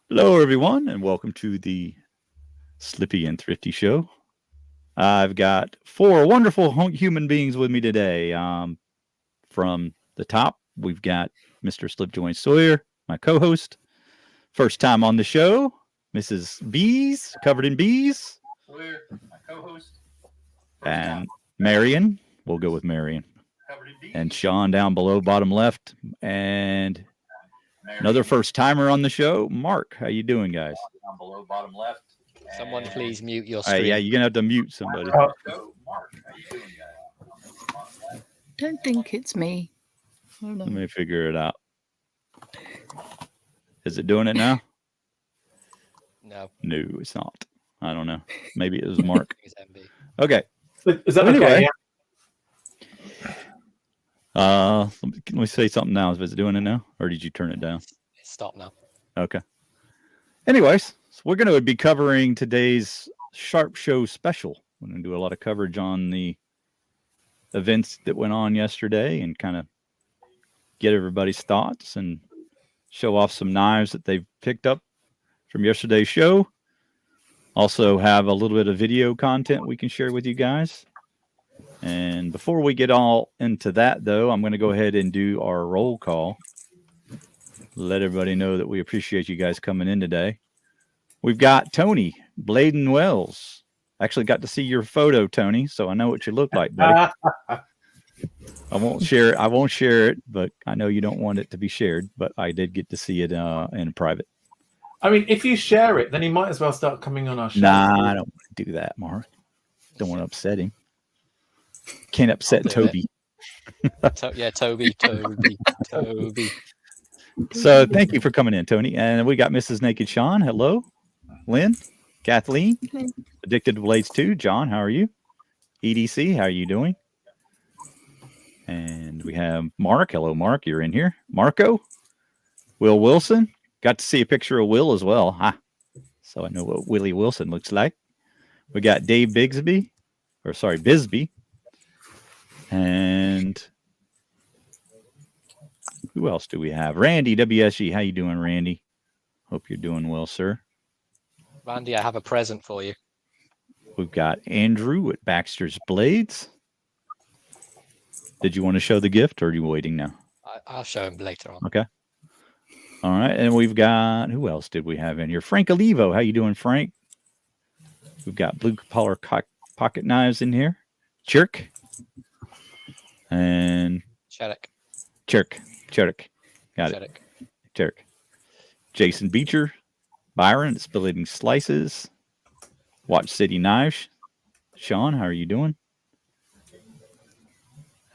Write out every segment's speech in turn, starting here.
Hello, everyone, and welcome to the Slippy and Thrifty show. I've got four wonderful human beings with me today. From the top, we've got Mr. Slipjoint Sawyer, my co-host. First time on the show, Mrs. Bees, Covered in Bees. Sawyer, my co-host. And Marion, we'll go with Marion. And Sean down below, bottom left. And another first timer on the show, Mark. How you doing, guys? Down below, bottom left. Someone please mute your screen. Yeah, you're gonna have to mute somebody. Mark, how you doing, guys? Don't think it's me. Let me figure it out. Is it doing it now? No. No, it's not. I don't know. Maybe it was Mark. It's MB. Okay. Is that Anyway. okay? Let me say something now. Is it doing it now? Or did you turn it down? Stop now. Okay. Anyways, so we're going to be covering today's Sharp Show special. We're going to do a lot of coverage on the events that went on yesterday and kind of get everybody's thoughts and show off some knives that they've picked up from yesterday's show. Also have a little bit of video content we can share with you guys. And before we get all into that, though, I'm going to go ahead and do our roll call. Let everybody know that we appreciate you guys coming in today. We've got Tony Bladen Wells. Actually got to see your photo, Tony, so I know what you look like, buddy. I won't share it, but I know you don't want it to be shared, but I did get to see it in private. I mean, if you share it, then he might as well start coming on our show. Nah, I don't want to do that, Mark. Don't want to upset him. Can't upset Toby. Toby. So thank you for coming in, Tony. And we got Mrs. Naked Sean. Hello. Lynn. Kathleen. Addicted to Blades 2. John, how are you? EDC, how are you doing? And we have Mark. Hello, Mark. You're in here. Marco. Will Wilson. Got to see a picture of Will as well. So I know what Willie Wilson looks like. We got Dave Bisbee. And who else do we have? Randy WSG. How you doing, Randy? Hope you're doing well, sir. Randy, I have a present for you. We've got Andrew at Baxter's Blades. Did you want to show the gift, or are you waiting now? I'll show him later on. Okay. All right, and we've got, who else did we have in here? Frank Olivo. How you doing, Frank? We've got Blue Collar pocket knives in here. Chirk. And Chirk. Got it. Chirk. Jason Beecher. Byron at Spilleting Slices. Watch City Knives. Sean, how are you doing?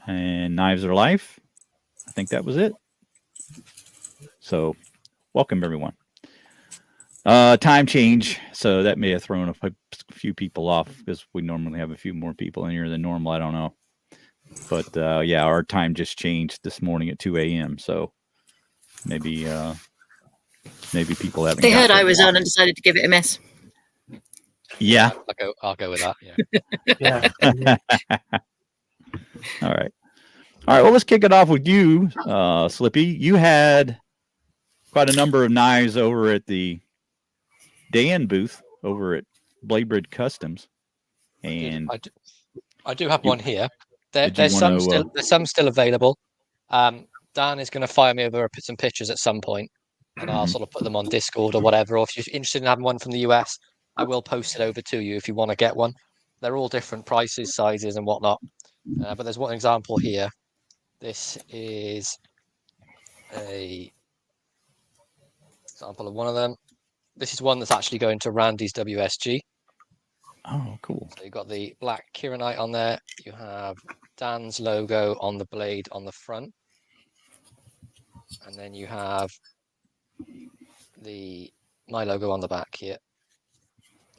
And Knives Are Life. I think that was it. So, welcome everyone. Time change, so that may have thrown a few people off because we normally have a few more people in here than normal. I don't know. But yeah, our time just changed this morning at 2 a.m. So maybe people haven't. They heard I was on and decided to give it a miss. Yeah. I'll go with that. Yeah. Yeah. All right. Well, let's kick it off with you, Slippy. You had quite a number of knives over at the Dan booth over at Bladebridge Customs, and I do have one here. There's some still available. Dan is going to fire me over some pictures at some point, and I'll sort of put them on Discord or whatever. Or if you're interested in having one from the US, I will post it over to you if you want to get one. They're all different prices, sizes, and whatnot. But there's one example here. This is a example of one of them. This is one that's actually going to Randy's WSG. Oh, cool. So you've got the black Kieranite on there. You have Dan's logo on the blade on the front. And then you have my logo on the back here.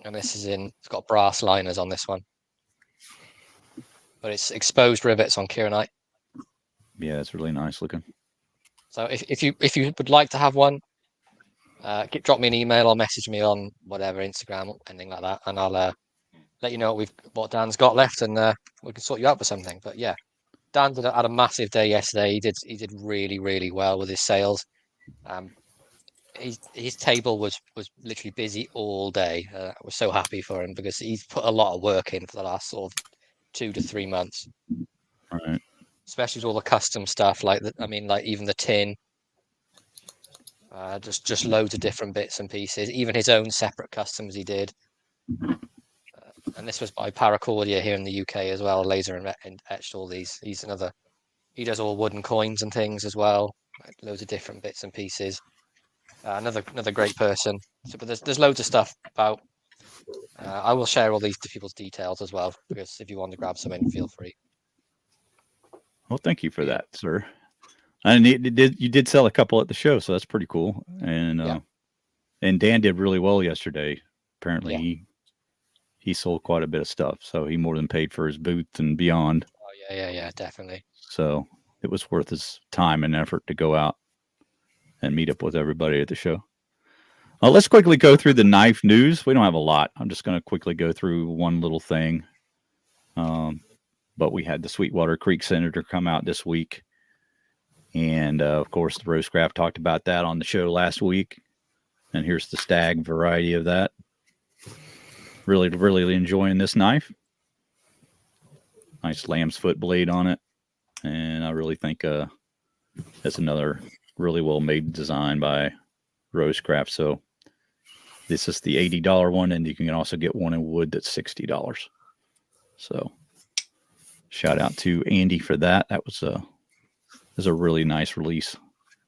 And this is it's got brass liners on this one. But it's exposed rivets on Kieranite. Yeah, it's really nice looking. So if you would like to have one, drop me an email or message me on whatever, Instagram, anything like that, and I'll let you know what Dan's got left, and we can sort you out for something. But yeah, Dan had a massive day yesterday. He did really, really well with his sales. his table was literally busy all day. I was so happy for him because he's put a lot of work in for the last sort of 2 to 3 months, Right. especially with all the custom stuff. Like like even the tin, just loads of different bits and pieces. Even his own separate customs he did. And this was by Paracordia here in the UK as well. Laser and etched all these. He does all wooden coins and things as well. Like loads of different bits and pieces. Another great person. So, but there's loads of stuff about. I will share all these people's details as well, because if you want to grab something, feel free. Well, thank you for that, sir. And you did sell a couple at the show, so that's pretty cool. And and Dan did really well yesterday. Apparently, he sold quite a bit of stuff, so he more than paid for his booth and beyond. Oh yeah, definitely. So it was worth his time and effort to go out and meet up with everybody at the show. Let's quickly go through the knife news. We don't have a lot. I'm just going to quickly go through one little thing. But we had the Sweetwater Creek Senator come out this week. And, of course, the Rosecraft talked about that on the show last week. And here's the stag variety of that. Really, really enjoying this knife. Nice lamb's foot blade on it. And I really think that's another really well-made design by Rosecraft. So this is the $80 one, and you can also get one in wood that's $60. So shout out to Andy for that. That was a really nice release.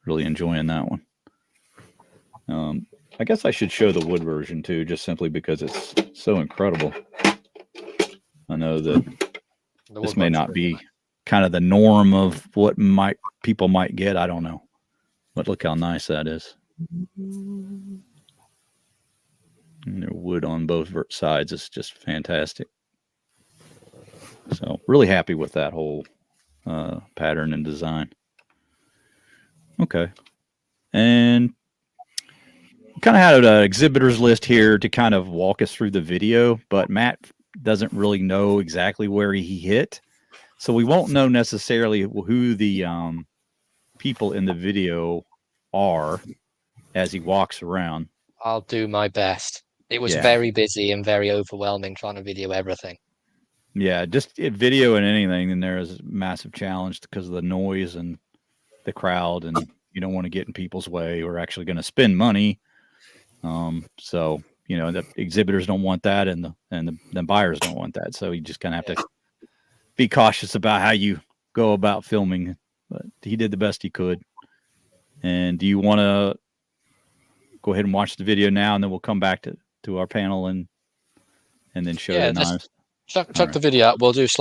Really enjoying that one. I guess I should show the wood version too, just simply because it's so incredible. I know that this may not be kind of the norm of what people might get. I don't know. But look how nice that is. And the wood on both sides is just fantastic. So really happy with that whole pattern and design. Okay. And kind of had an exhibitors list here to kind of walk us through the video, but Matt doesn't really know exactly where he hit. So we won't know necessarily who the people in the video are as he walks around. I'll do my best. It was very busy and very overwhelming trying to video everything. Yeah, just video and anything, and there is a massive challenge because of the noise and the crowd, and you don't want to get in people's way. We're actually going to spend money. So, the exhibitors don't want that, and the buyers don't want that. So you just kind of have to be cautious about how you go about filming. But he did the best he could. And do you want to go ahead and watch the video now, and then we'll come back to our panel and then show the knives? Chuck the video up. We'll just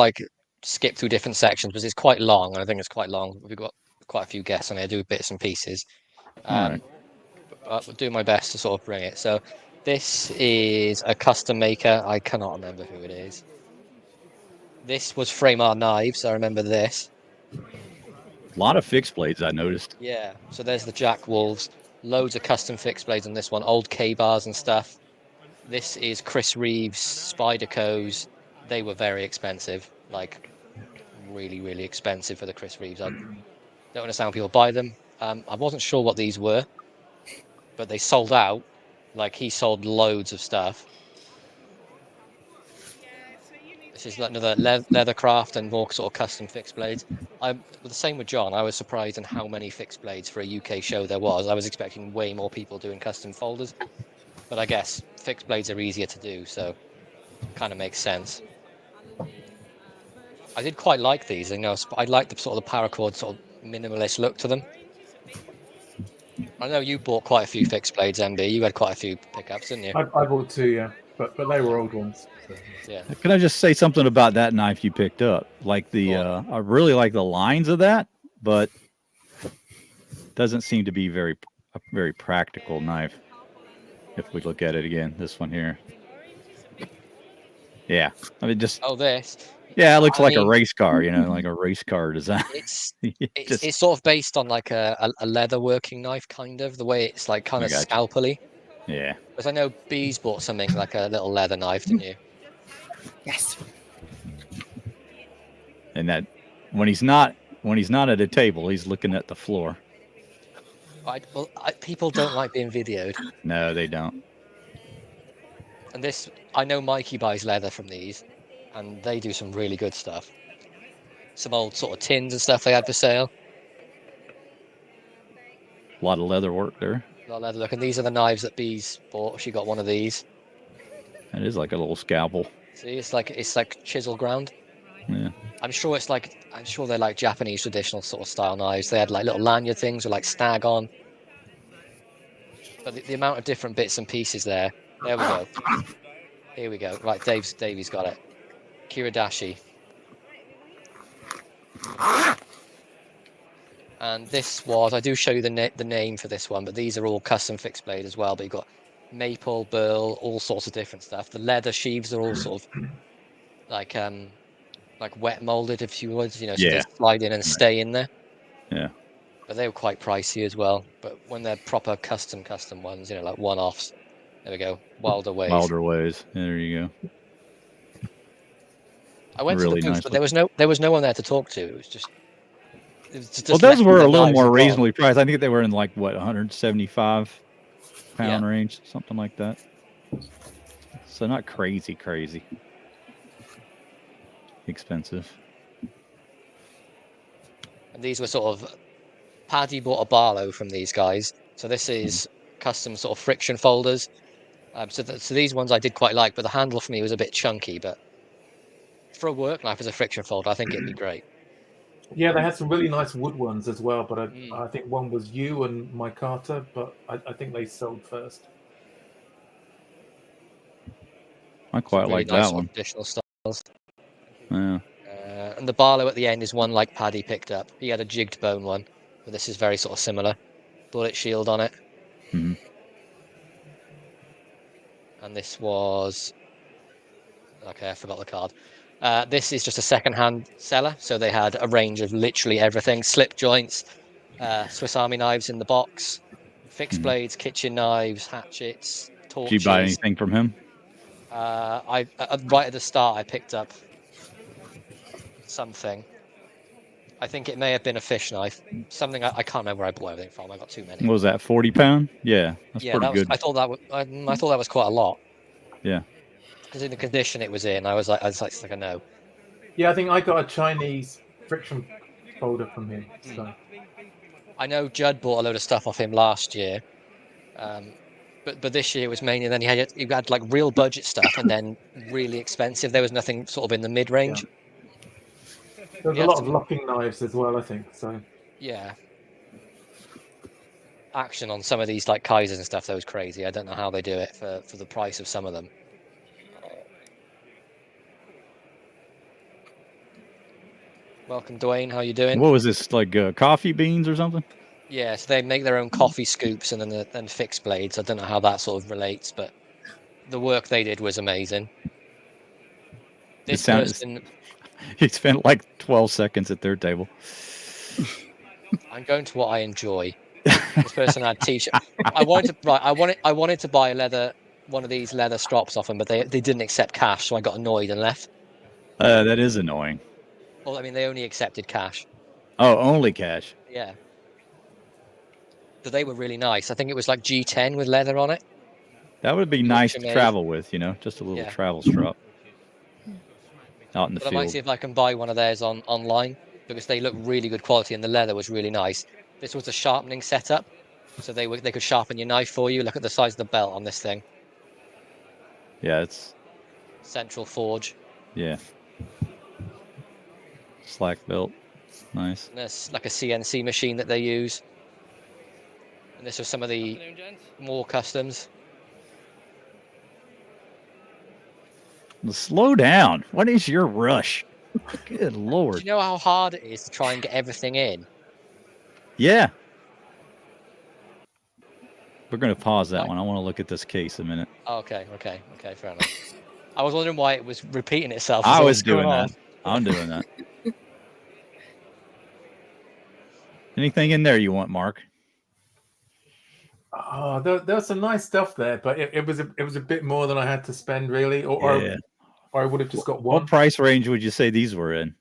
skip through different sections because it's quite long. And I think it's quite long. We've got quite a few guests on here, do bits and pieces. But I'll do my best to sort of bring it. So this is a custom maker. I cannot remember who it is. This was Frame Our Knives. I remember this. A lot of fixed blades, I noticed. Yeah. So there's the Jack Wolves. Loads of custom fixed blades on this one. Old K-bars and stuff. This is Chris Reeves' Spyderco's. They were very expensive. Really, really expensive for the Chris Reeves. I don't understand how people buy them. I wasn't sure what these were, but they sold out. He sold loads of stuff. This is another leathercraft and more sort of custom fixed blades. The same with John. I was surprised in how many fixed blades for a UK show there was. I was expecting way more people doing custom folders, but I guess fixed blades are easier to do, so kind of makes sense. I did quite like these. I like the sort of the paracord sort of minimalist look to them. I know you bought quite a few fixed blades, MB. You had quite a few pickups, didn't you? I bought 2, yeah, but they were old ones. So. Yeah. Can I just say something about that knife you picked up? I really like the lines of that, but doesn't seem to be a very practical knife. If we look at it again, this one here. Yeah, this. Yeah, it looks like a race car, like a race car design. It's sort of based on a leather working knife, kind of the way it's kind of scalpely. Yeah. Because I know Bees bought something like a little leather knife, didn't you? Yes. And that when he's not at a table, he's looking at the floor. People don't like being videoed. No, they don't. And this, I know Mikey buys leather from these, and they do some really good stuff. Some old sort of tins and stuff they had for sale. A lot of leather work there. A lot of leather. Look, and these are the knives that Bees bought. She got one of these. That is like a little scalpel. See, it's like chisel ground. Yeah. I'm sure they're like Japanese traditional sort of style knives. They had like little lanyard things with like stag on. But the amount of different bits and pieces there. There we go. Here we go. Right, Davey's got it. Kiradashi. And this was, I do show you the name for this one, but these are all custom fixed blade as well. But you've got maple, burl, all sorts of different stuff. The leather sheaves are all sort of like wet molded, if you would, so they slide in and stay in there. Yeah. But they were quite pricey as well. But when they're proper custom ones, like one-offs. There we go. Wilder Ways. Wilder Ways. There you go. I went really to the booth, nice but there was no one there to talk to. It was just well, those were a little more knives reasonably priced. I think they were in like what 175 pound range, something like that. So not crazy expensive. And these were sort of Paddy bought a Barlow from these guys. So this is custom sort of friction folders. So these ones I did quite like, but the handle for me was a bit chunky. But for a work knife as a friction folder, I think it'd be great. Yeah, they had some really nice wood ones as well, but I think one was you and Mike Carter, but I think they sold first. I quite really like nice that one. Traditional styles. Yeah. And the Barlow at the end is one like Paddy picked up. He had a jigged bone one, but this is very sort of similar. Bullet shield on it. Mm-hmm. And this was... Okay, I forgot the card. This is just a second-hand seller, so they had a range of literally everything. Slip joints, Swiss Army knives in the box, fixed blades, kitchen knives, hatchets, torches. Did you buy anything from him? Right at the start, I picked up something. I think it may have been a fish knife. Something I can't remember where I bought everything from. I got too many. What was that, 40 pound? Yeah, that's pretty good. I thought that was quite a lot. Yeah. Because in the condition it was in, I was like a no. Yeah, I think I got a Chinese friction folder from him. So. I know Judd bought a load of stuff off him last year, but this year was mainly. Then he had like real budget stuff, and then really expensive. There was nothing sort of in the mid range. Yeah. There was a lot of locking knives as well, I think. So. Yeah. Action on some of these like Kaisers and stuff, that was crazy. I don't know how they do it for the price of some of them. Welcome, Dwayne. How you doing? What was this, like coffee beans or something? Yeah, so they make their own coffee scoops and then fixed blades. I don't know how that sort of relates, but the work they did was amazing. This person... He spent like 12 seconds at their table. I'm going to what I enjoy. This person had t-shirt. I wanted to buy one of these leather strops off them, but they didn't accept cash, so I got annoyed and left. That is annoying. Well, I mean, they only accepted cash. Oh, only cash. Yeah. But they were really nice. I think it was like G10 with leather on it. That would be nice to travel with, just a little travel strap. Out in the field. I might see if I can buy one of theirs online, because they look really good quality and the leather was really nice. This was a sharpening setup, so they could sharpen your knife for you. Look at the size of the belt on this thing. Yeah, it's central forge. Yeah. Slack belt. Nice. And there's like a CNC machine that they use. And this was some of the more customs. Slow down. What is your rush? Good Lord. Do you know how hard it is to try and get everything in? Yeah. We're going to pause that one. I want to look at this case a minute. Okay, fair enough. I was wondering why it was repeating itself. I was doing that. I'm doing that. Anything in there you want, Mark? Oh, there was some nice stuff there, but it was a bit more than I had to spend, really, or I would have just got one. What price range would you say these were in?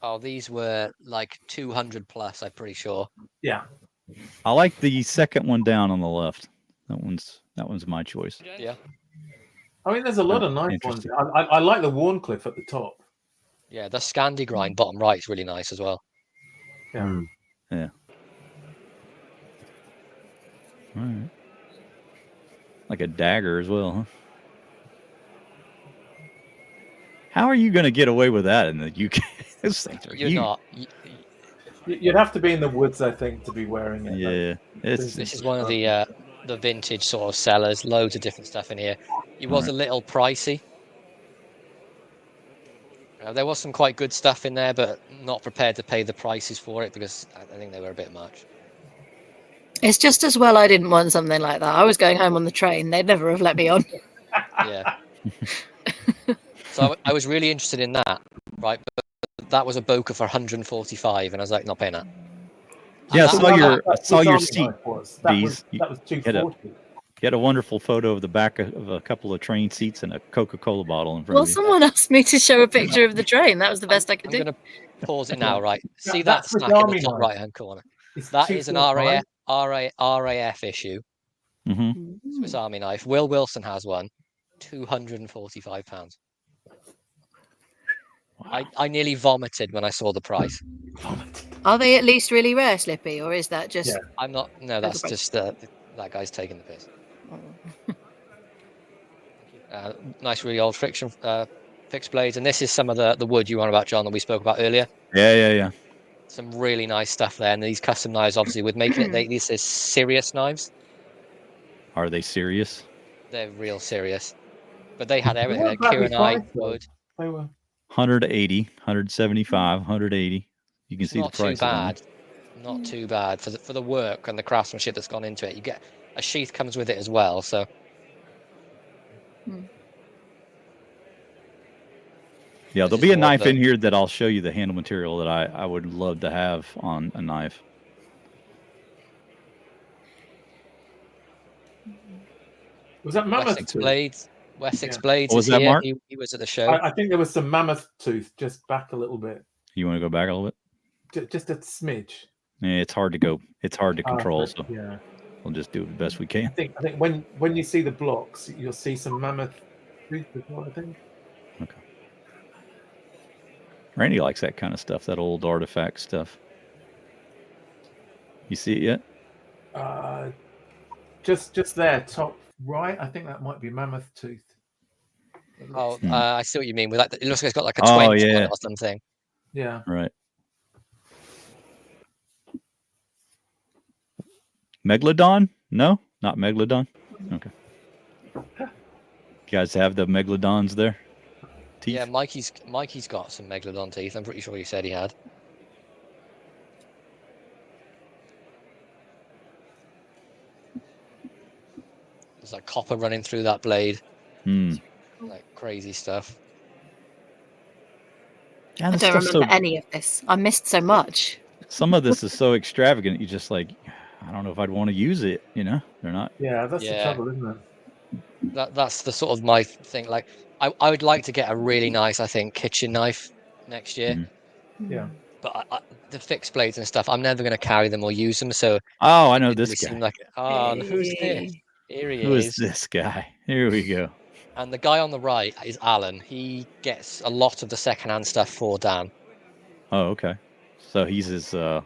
Oh, these were like 200 plus, I'm pretty sure. Yeah. I like the second one down on the left. That one's my choice. Yeah. I mean, there's a lot of nice ones. Interesting. I like the Warncliffe at the top. Yeah, the Scandi grind bottom right is really nice as well. Yeah. Yeah. All right. Like a dagger as well, huh? How are you going to get away with that in the UK? Those things are You're huge. not. You'd have to be in the woods, I think, to be wearing it. Yeah. This is one of the vintage sort of sellers. Loads of different stuff in here. It was a little pricey. There was some quite good stuff in there, but not prepared to pay the prices for it because I think they were a bit much. It's just as well I didn't want something like that. I was going home on the train. They'd never have let me on. Yeah. So I was really interested in that, right? But that was a Boca for 145, and I was like, not paying that. Yeah, I saw your Swiss seat. Army knife was. That was You 240. had a wonderful photo of the back of a couple of train seats and a Coca-Cola bottle in front Well, of you. someone asked me to show a picture of the train. That was the best I could I'm do. going to pause it now, right? See that That's snack Swiss in Army the top knife. right-hand corner? It's That is an 245. RAF issue. Mm-hmm. Swiss Army knife. Will Wilson has one. £245. I nearly vomited when I saw the price. Are they at least really rare, Slippy, or is that just? Yeah. I'm not. No, that's just that guy's taking the piss. Nice, really old friction fixed blades, and this is some of the wood you were on about, John, that we spoke about earlier. Yeah. Some really nice stuff there, and these custom knives, obviously, with making it. These are serious knives. Are they serious? They're real serious, but they had They everything. weren't Like badly Kieranite priced, though. wood. They were. 180, 175, 180. You can It's see the not too price. bad. Not too bad for the work and the craftsmanship that's gone into it. You get a sheath comes with it as well, so. Yeah, This there'll is be a more knife the- in here that I'll show you the handle material that I would love to have on a knife. Was that Mammoth Wessex Tooth? Blades. Wessex Yeah. Blades Was is that here. Mark? He was at the show. I think there was some Mammoth Tooth just back a little bit. You want to go back a little bit? Just a smidge. Yeah, it's hard to go. It's hard to control, so Yeah. we'll just do it the best we can. I think when you see the blocks, you'll see some Mammoth Tooth as well, I think. Okay. Randy likes that kind of stuff, that old artifact stuff. You see it yet? Just there, top right. I think that might be Mammoth Tooth. Oh, I see what you mean. With that, it looks like it's got like a Oh, 20 on yeah. it or something. Yeah. Right. Megalodon? No, not Megalodon. Okay. You guys have the Megalodons there? Teeth? Yeah, Mikey's got some Megalodon teeth. I'm pretty sure he said he had. There's like copper running through that blade. Like crazy stuff. Yeah, I this don't stuff's remember any of this. I missed so much. some of this is so extravagant. You just like, I don't know if I'd want to use it. You know, they're not. Yeah, that's Yeah. the trouble, isn't it? That's the sort of my thing. Like I would like to get a really nice, I think, kitchen knife next year. Yeah. But the fixed blades and stuff, I'm never going to carry them or use them. So Oh, I know it this really guy. seemed like, oh, who's this? Here he Who is. is this guy? Here we go. And the guy on the right is Alan. He gets a lot of the secondhand stuff for Dan. Oh, okay. So he's his So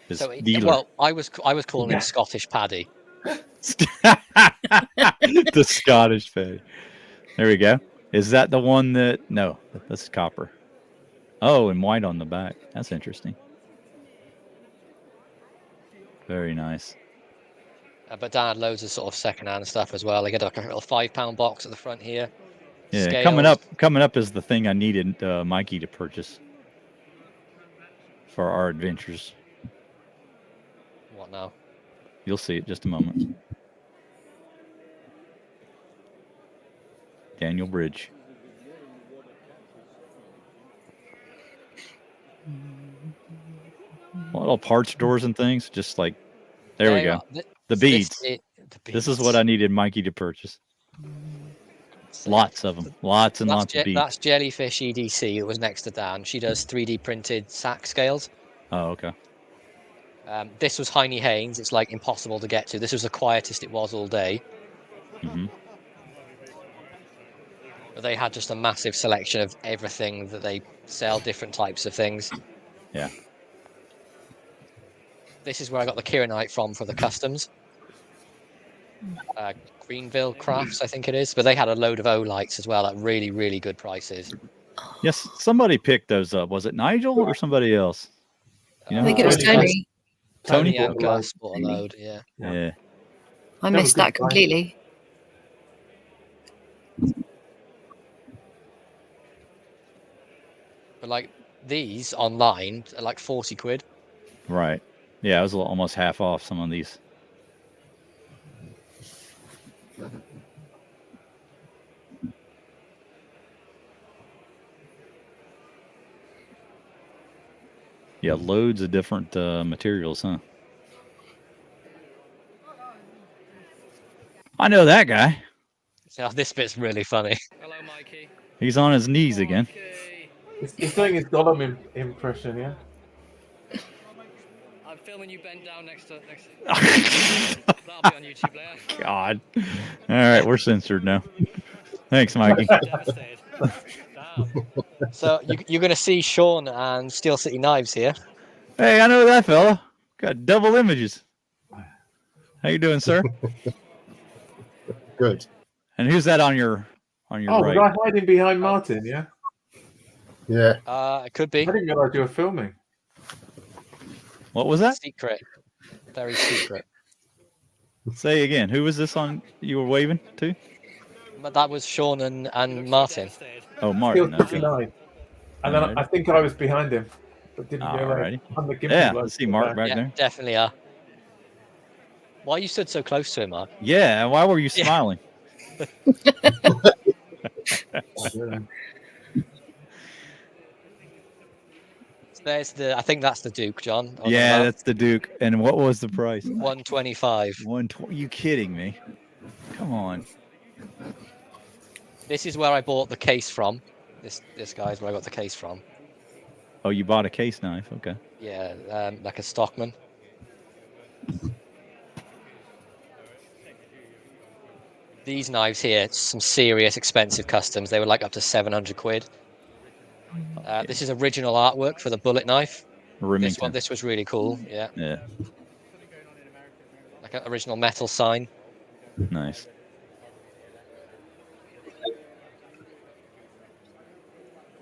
dealer. well, I was calling him Scottish Paddy. The Scottish fade. There we go. Is that the one that? No, that's copper. Oh, and white on the back. That's interesting. Very nice. But Dan had loads of sort of secondhand stuff as well. They get like a little £5 box at the front here. Yeah, Scales. coming up is the thing I needed Mikey to purchase for our adventures. What now? You'll see it just a moment. Daniel Bridge. Little parts doors and things, just like there we go. The beads. This is what I needed Mikey to purchase. Lots of them. Lots and lots of beads. That's Jellyfish EDC that was next to Dan. She does 3D printed sack scales. Oh, okay. This was Heine Haynes. It's like impossible to get to. This was the quietest it was all day. Mm-hmm. But they had just a massive selection of everything that they sell, different types of things. Yeah. This is where I got the Kieranite from for the customs. Greenville Crafts, I think it is. But they had a load of O-lights as well at really, really good prices. Yes, somebody picked those up. Was it Nigel or somebody else? You know I think who it was picked Tony. Tony bought and a load. Gus bought a load, yeah. Yeah. I They were missed good that completely. But like these online are like 40 quid. Right. Yeah, it was almost half off some of these. Yeah, loads of different materials, huh? I know that guy. So this bit's really funny. Hello, Mikey. He's on his knees again. He's doing his Gollum impression, yeah? I'm filming you bent down next to. That'll be on YouTube later. God. All right, we're censored now. Thanks, Mikey. Devastated. Damn. So you're going to see Sean and Steel City Knives here. Hey, I know that fella. Got double images. How you doing, sir? Good. And who's that on your Oh, right? was I hiding behind Martin, yeah? Yeah. It could I be. didn't realise you were filming. What was that? Secret. Very secret. Say again. Who was this on you were waving to? But that was Sean and Martin. Devastated. Oh, Still Martin. 59. And then Alright. I think I was behind him, but didn't realise. Alrighty. I'm the gimpy Yeah, bloke. I see Mark back Yeah, there. definitely are. Why you stood so close to him, Mark? Yeah, why were you Yeah. smiling? Yeah. There's I think that's the Duke, John. Yeah, that's the Duke. And what was the price? 125. 120. You kidding me? Come on. This is where I bought the case from. This guy's where I got the case from. Oh, you bought a case knife. Okay. Yeah, like a Stockman. These knives here, some serious expensive customs. They were like up to 700 quid. This is original artwork for the bullet knife. Remington. This was really cool. Yeah, Yeah. like an original metal sign. Nice.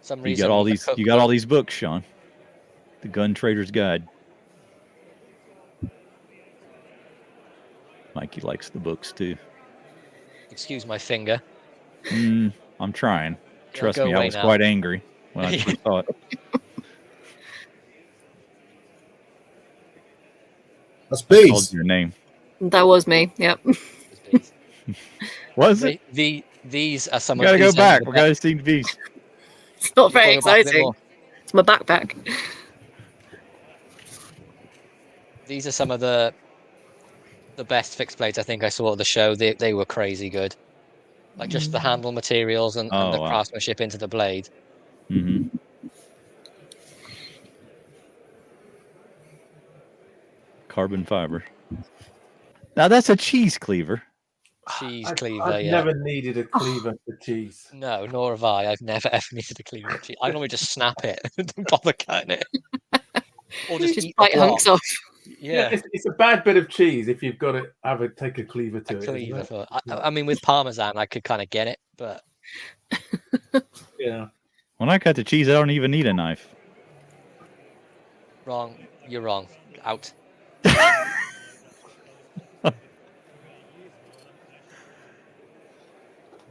Some You reason got all the these. cook You got all these books, Sean. The Gun Trader's Guide. Mikey likes the books too. Excuse my finger. I'm trying. Trust go me, I away was now. quite angry when I first saw it. That's Called bees. your name. That was me. Yep. Was it? These are some We gotta of go these are back. the We best- gotta see these. It's not very Go back a bit exciting. more. It's my backpack. These are some of the best fixed blades I think I saw at the show. They were crazy good. Like just the handle materials and the wow. craftsmanship into the blade. Mm-hmm. Carbon fiber. Now that's a cheese cleaver. Cheese cleaver, I've yeah. never needed a cleaver for cheese. No, nor have I. I've never ever needed a cleaver. Cheese. I normally just snap it. Don't bother cutting it. Or just Just eat the bite hunks block. off. Yeah, It's a bad bit of cheese if you've got to take a cleaver to a it. cleaver. Isn't it? I mean, with Parmesan, I could kind of get it, but Yeah. When I cut the cheese, I don't even need a knife. wrong. You're wrong. Out.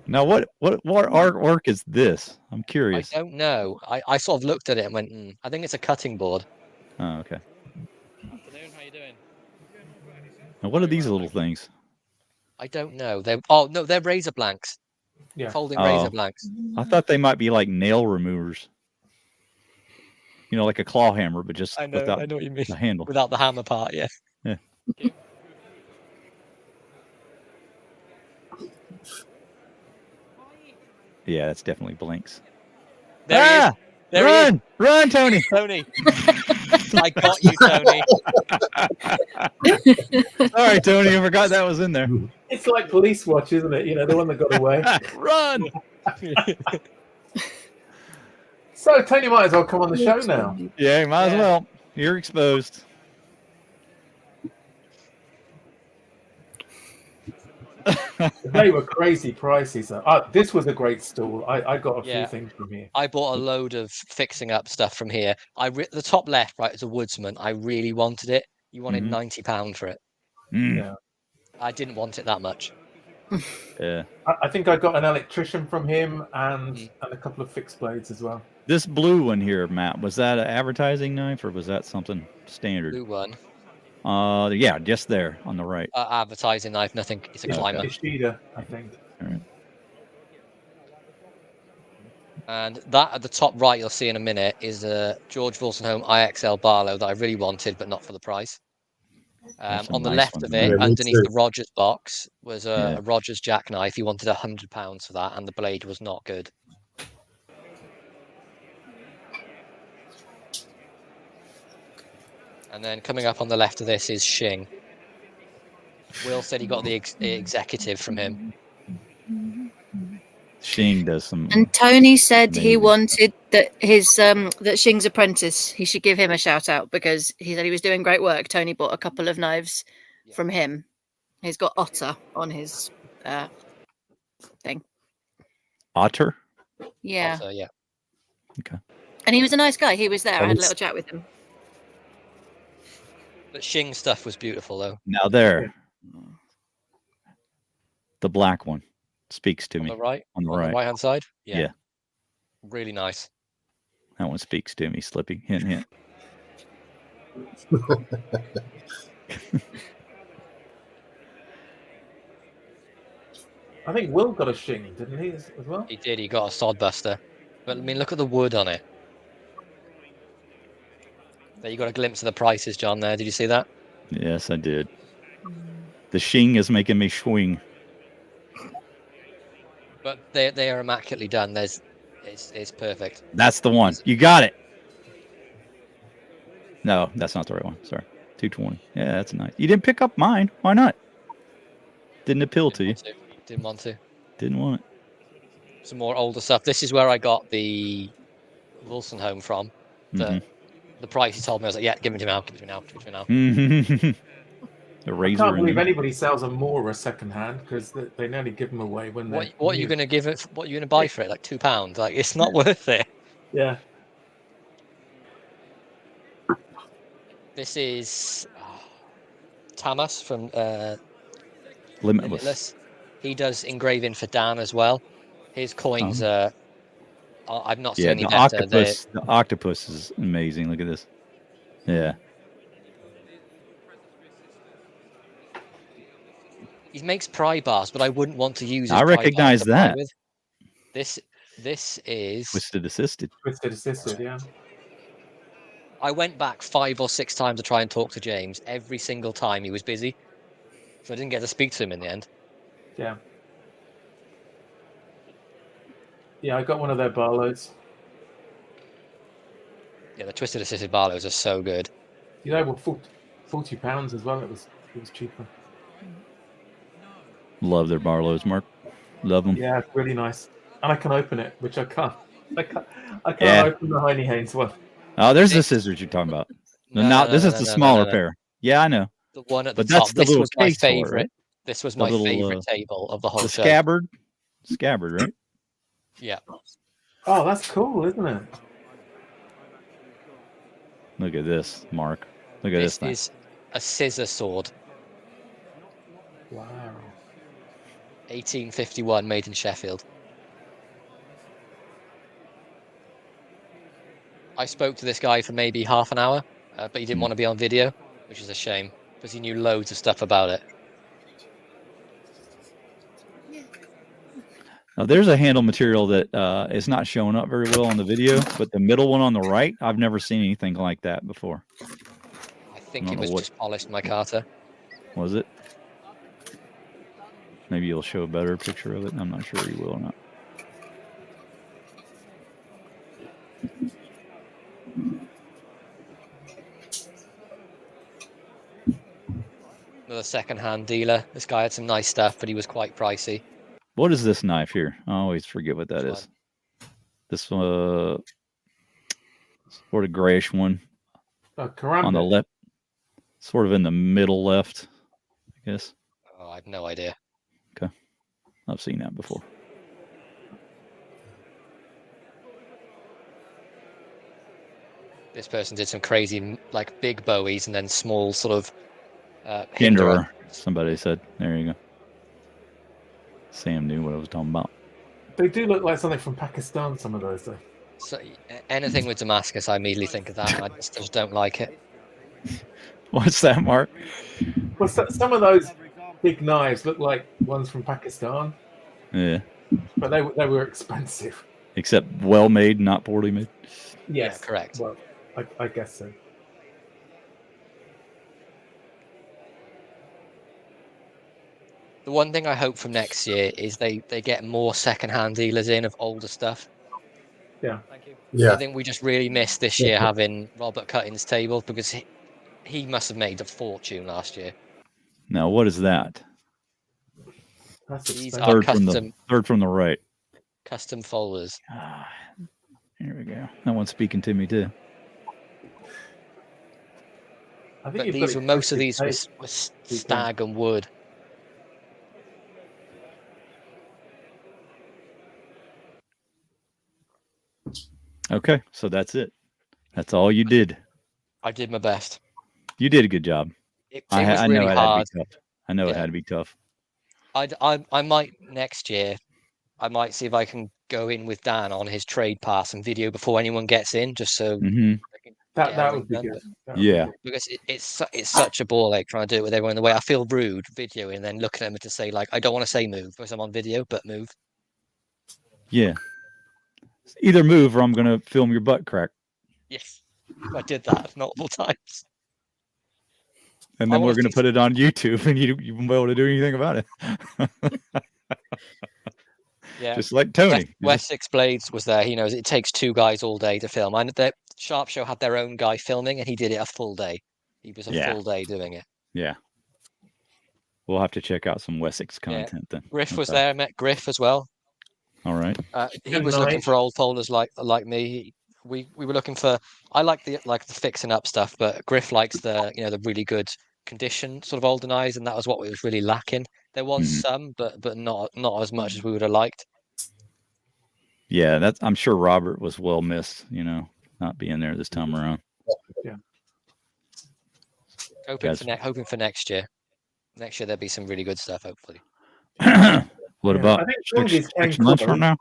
Now, what artwork is this? I'm I curious. don't know. I sort of looked at it and went, I think it's a cutting board. Oh, okay. Afternoon, how you doing? Now, what are these little things? I don't know. They're razor blanks. Yeah. Folding Oh. razor blanks. I thought they might be like nail removers. You know, like a claw hammer, but just I know without what you mean. the handle. Without the hammer part, yeah. Yeah, that's definitely blinks. There he is. Ah! There he is. Run! Run, Tony! Tony. I got you, Tony. All right, Tony, I forgot that was in there. It's like Police Watch, isn't it? You know, the one that got away. Run! So Tony might as well come on the show now. Yeah, you might as Yeah. well. You're exposed. They were crazy pricey. So this was a great stall. I got a few Yeah. things from here. I bought a load of fixing up stuff from here. The top left, right, is a woodsman. I really wanted it. You wanted Mhm. £90 for it. Mm. Yeah. I didn't want it that much. Yeah. I think I got an electrician from him and Mm. a couple of fixed blades as well. This blue one here, Matt, was that an advertising knife or was that something standard? Blue one. Yeah, just there on the right. Advertising knife, nothing. It's a climber. Ishida, I think. All right. And that at the top right, you'll see in a minute, is a George Wolstenholme IXL Barlow that I really wanted, but not for the price. There's some On the nice left ones of in it, there. Yeah, me underneath too. the Rogers box, was Yeah. a Rogers jackknife. He wanted £100 for that, and the blade was not good. And then coming up on the left of this is Shing. Will said he got the executive from him. Shing does some. And Tony said he Amazing. wanted that that Shing's apprentice. He should give him a shout out because he said he was doing great work. Tony bought a couple of knives from him. He's got Otter on his thing. Otter? Yeah, Also, yeah. Okay. and he was a nice guy. He was there. I had a Thanks. little chat with him. But Shing's stuff was beautiful, though. Now there. The black one speaks to On me. the right? On the On right. the right-hand side? Yeah. Really nice. That one speaks to me, Slippy. Hint, hint. I think Will got a Shing, didn't he, as well? He did. He got a sodbuster. But, I mean, look at the wood on it. There, you got a glimpse of the prices, John, there. Did you see that? Yes, I did. The Shing is making me swing. But they are immaculately done. It's perfect. That's the one. You got it. No, that's not the right one. Sorry. 220. Yeah, that's nice. You didn't pick up mine. Why not? Didn't appeal to you. Didn't want to. Didn't want it. Some more older stuff. This is where I got the Wolstenholme from. Mhm. The price he told me, I was like, yeah, give it to me now. Give it to me now. Give it to me now. The I razor. can't in believe there. anybody sells a Mora second hand because they nearly give them away when they. What are you going to give it? What are you going to buy for it? Like £2? Like, it's not worth it. Yeah. This is Tamas from Limitless. Limitless. He does engraving for Dan as well. His coins are. I've not seen Yeah, any the better. octopus. The octopus is amazing. Look at this. Yeah. He makes pry bars, but I wouldn't want to use. His I pry bars recognize to pry that. with. This is. Twisted assisted. Twisted assisted, yeah. I went back 5 or 6 times to try and talk to James. Every single time he was busy, so I didn't get to speak to him in the end. Yeah. Yeah, I got one of their Barlows. Yeah, the twisted assisted Barlows are so good. You know, well, £40 as well. It was cheaper. Love their Barlows, Mark. Love them. Yeah, it's really nice. And I can open it, which I can't. I can't Yeah. open the Heine Haynes one. Oh, there's the scissors you're talking about. No, this is the smaller pair. Yeah, I know. The one at the But top. that's the This little was my case for it, favorite. right? This was The my little, favorite table of the whole The show. scabbard. Scabbard, right? Yeah. Oh, that's cool, isn't it? Look at this, Mark. Look at this This thing. is a scissor sword. Wow. 1851, made in Sheffield. I spoke to this guy for maybe half an hour, but he didn't want to be on video, which is a shame, because he knew loads of stuff about it. Now, there's a handle material that is not showing up very well on the video, but the middle one on the right, I've never seen anything like that before. I think I it don't was know what- just polished micarta. Was it? Maybe you'll show a better picture of it. I'm not sure you will or not. another second-hand dealer. This guy had some nice stuff, but he was quite pricey. What is this knife here? I always forget what that is. This sort of grayish one on the left, sort of in the middle left, I guess. Oh, I have no idea. Okay, I've seen that before. This person did some crazy, like big bowies and then small sort of hinderer. Somebody said. There you go. Sam knew what I was talking about. They do look like something from Pakistan, some of those, though. So, anything with Damascus, I immediately think of that. And I just don't like it. What's that, Mark? Well, some of those big knives look like ones from Pakistan. Yeah. But they were expensive. Except well made, not poorly made. Yes, yeah, correct. Well, I guess so. The one thing I hope from next year is they get more second-hand dealers in of older stuff. Yeah. Thank you. Yeah. I think we just really missed this year having Robert Cutting's table because he must have made a fortune last year. Now, what is that? These That's are third from the right. Custom folders. Here we go. That one's speaking to me too. I think But most of these were stag and wood. Okay, so that's it. That's all you did. I did my best. You did a good job. It was really know it hard. had to be tough. I know it had to be tough. I might next year. I might see if I can go in with Dan on his trade pass and video before anyone gets in, just so that would be good. Yeah, because it's such a ball ache trying to do it with everyone in the way. I feel rude videoing and then looking at them to say like I don't want to say move because I'm on video, but move. Yeah. Either move or I'm gonna film your butt crack. Yes, I did that multiple times. And then we're gonna put it on YouTube, and you won't be able to do anything about it. Yeah, just like Tony. West Six Blades was there. He knows it takes two guys all day to film. And the Sharp Show had their own guy filming, and he did it a full day. He was a full day doing it. Yeah. We'll have to check out some Wessex content then. Griff was there. I met Griff as well. All right. He was looking for old folders like me. We were looking for. I like the fixing up stuff, but Griff likes the the really good condition sort of older knives, and that was what was really lacking. There was some, but not as much as we would have liked. Yeah, I'm sure Robert was well missed, not being there this time around. Yeah. Hoping for next year. Next year there'll be some really good stuff, hopefully. What about I think 6 months from now?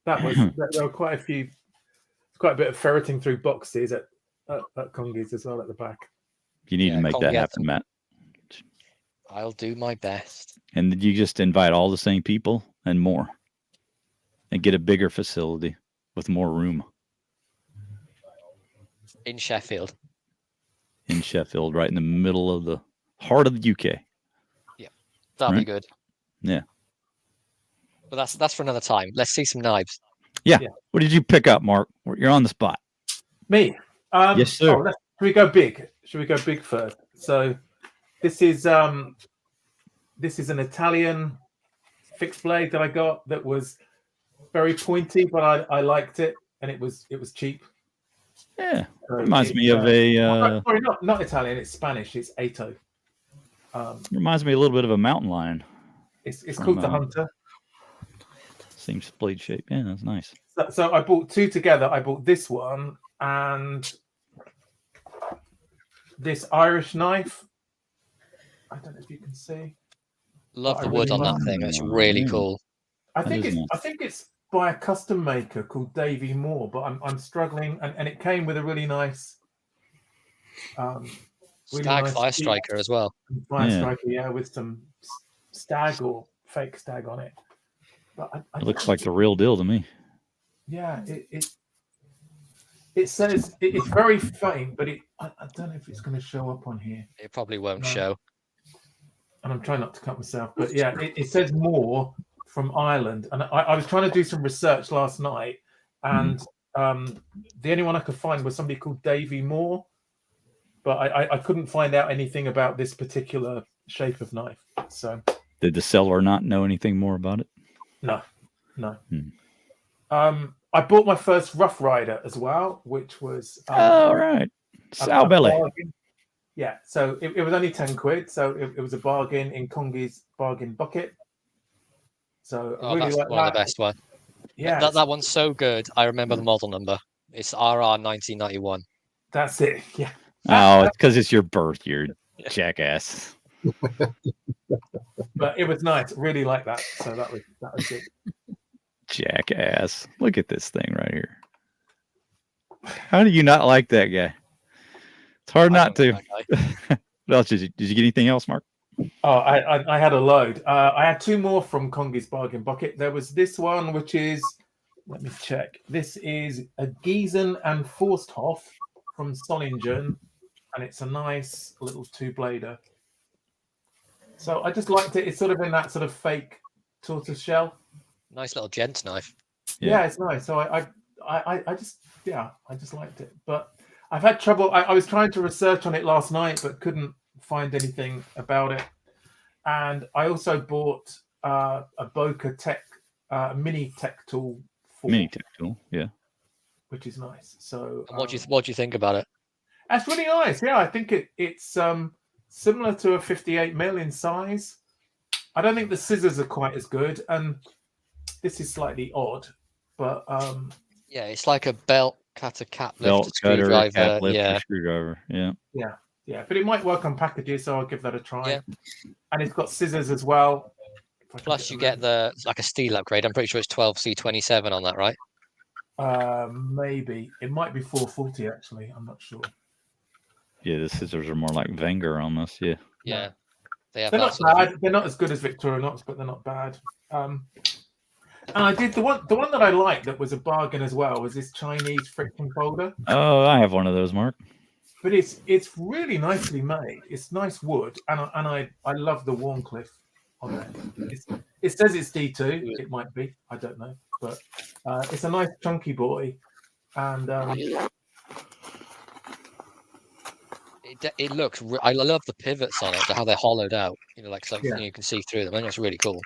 There were quite a bit of ferreting through boxes at Congies as well at the back. You need to make that happen, Matt. I'll do my best. And then you just invite all the same people and more, and get a bigger facility with more room in Sheffield. Right in the middle of the heart of the UK. Yeah, that'll be good. Yeah. But that's for another time. Let's see some knives. Yeah. What did you pick up, Mark? You're on the spot. Me? Yes, sir. Should we go big? Should we go big first? So this is an Italian fixed blade that I got that was very pointy, but I liked it, and it was cheap. Yeah, reminds me of a. Sorry, not Italian. It's Spanish. It's Ato. Reminds me a little bit of a mountain lion. It's called the Hunter. Same blade shape. Yeah, that's nice. So I bought two together. I bought this one and this Irish knife. I don't know if you can see. Love the wood on that thing. It's really cool. I think it's by a custom maker called Davy Moore, but I'm struggling, and it came with a really nice stag fire striker as well. Fire striker, with some stag or fake stag on it. But it looks like the real deal to me. Yeah, it says it's very faint, but I don't know if it's going to show up on here. It probably won't show. And I'm trying not to cut myself, but yeah, it says Moore from Ireland, and I was trying to do some research last night, and the only one I could find was somebody called Davy Moore, but I couldn't find out anything about this particular shape of knife. So did the seller not know anything more about it? No. Hmm. I bought my first Rough Rider as well, which was All right, sow belly. bargain. Yeah, so it was only 10 quid, so it was a bargain in Congi's bargain bucket. So I really that's like one that. of the best ones. Yeah, That one's so good. I remember the model number. It's RR 1991. that's it. Yeah. Oh, it's because it's your birth year, jackass. But it was nice. Really like that. So that was it. Jackass. Look at this thing right here. How do you not like that guy? It's hard not to. What else did you get anything else, Mark? Oh, I had a load. I had two more from Congi's bargain bucket. There was this one, which is, let me check. This is a Giesen and Forsthoff from Solingen, and it's a nice little two-blader. So I just liked it. It's sort of in that sort of fake tortoise shell. Nice little gent's knife. Yeah, it's nice. So I just liked it. But I've had trouble. I was trying to research on it last night, but couldn't find anything about it. And I also bought a Boca Tech mini tech tool. Mini tech tool, yeah. Which is nice. So what do you think about it? That's really nice. Yeah, I think it's similar to a 58mm in size. I don't think the scissors are quite as good, and this is slightly odd, but yeah, it's like a belt cutter, cap lift, belt cutter, screwdriver. cap lift, screwdriver. Yeah, but it might work on packages, so I'll give that a try. Yeah. And it's got scissors as well. Plus, you get a steel upgrade. I'm pretty sure it's 12C27 on that, right? Maybe it might be 440 actually. I'm not sure. Yeah, the scissors are more like Wenger almost. Yeah. Yeah. They're not bad. They're not as good as Victorinox, but they're not bad. And I did the one that I liked that was a bargain as well was this Chinese friction folder. Oh, I have one of those, Mark. But it's really nicely made. It's nice wood, and I love the Warncliffe on there. It says it's D2. It might be. I don't know, but it's a nice chunky boy, and it looks. I love the pivots on it, how they're hollowed out. Like something you can see through them. I think that's really cool.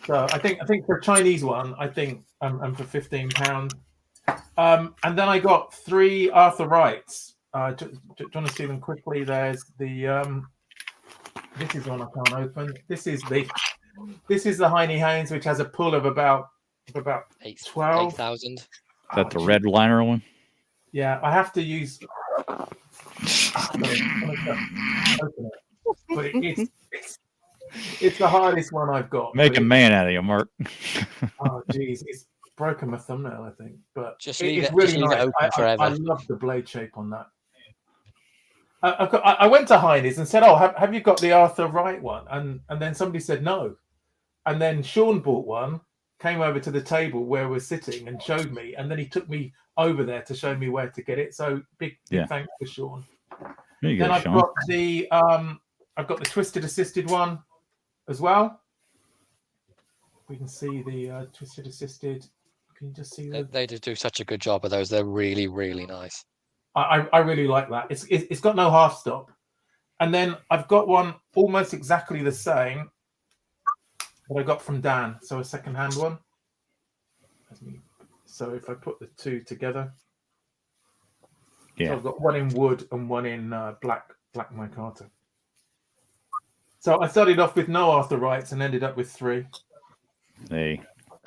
So I think for a Chinese one, I think and for £15. And then I got 3 Arthur Wrights. Do you want to see them quickly? There's the this is one I can't open. This is the Heine Haynes, which has a pull of about 8,000. Is that the red liner one? Yeah, I have to use. But it's the hardest one I've got. Make a man out of you, Mark. Oh, geez, it's broken my thumbnail, I think. But just leave it's it. really Just leave nice. it open forever. I love the blade shape on that. I went to Heine's and said, "Oh, have you got the Arthur Wright one?" And then somebody said no. And then Sean bought one, came over to the table where we're sitting and showed me, and then he took me over there to show me where to get it. So big thanks to Sean. There you then go, I've Sean. got I've got the twisted assisted one as well. We can see the twisted assisted. Can you just see that? They just do such a good job of those. They're really, really nice. I really like that. It's got no half stop. And then I've got one almost exactly the same that I got from Dan. So a second-hand one. So if I put the two together, so I've got one in wood and one in black micarta. So I started off with no Arthur Wrights and ended up with 3. Hey.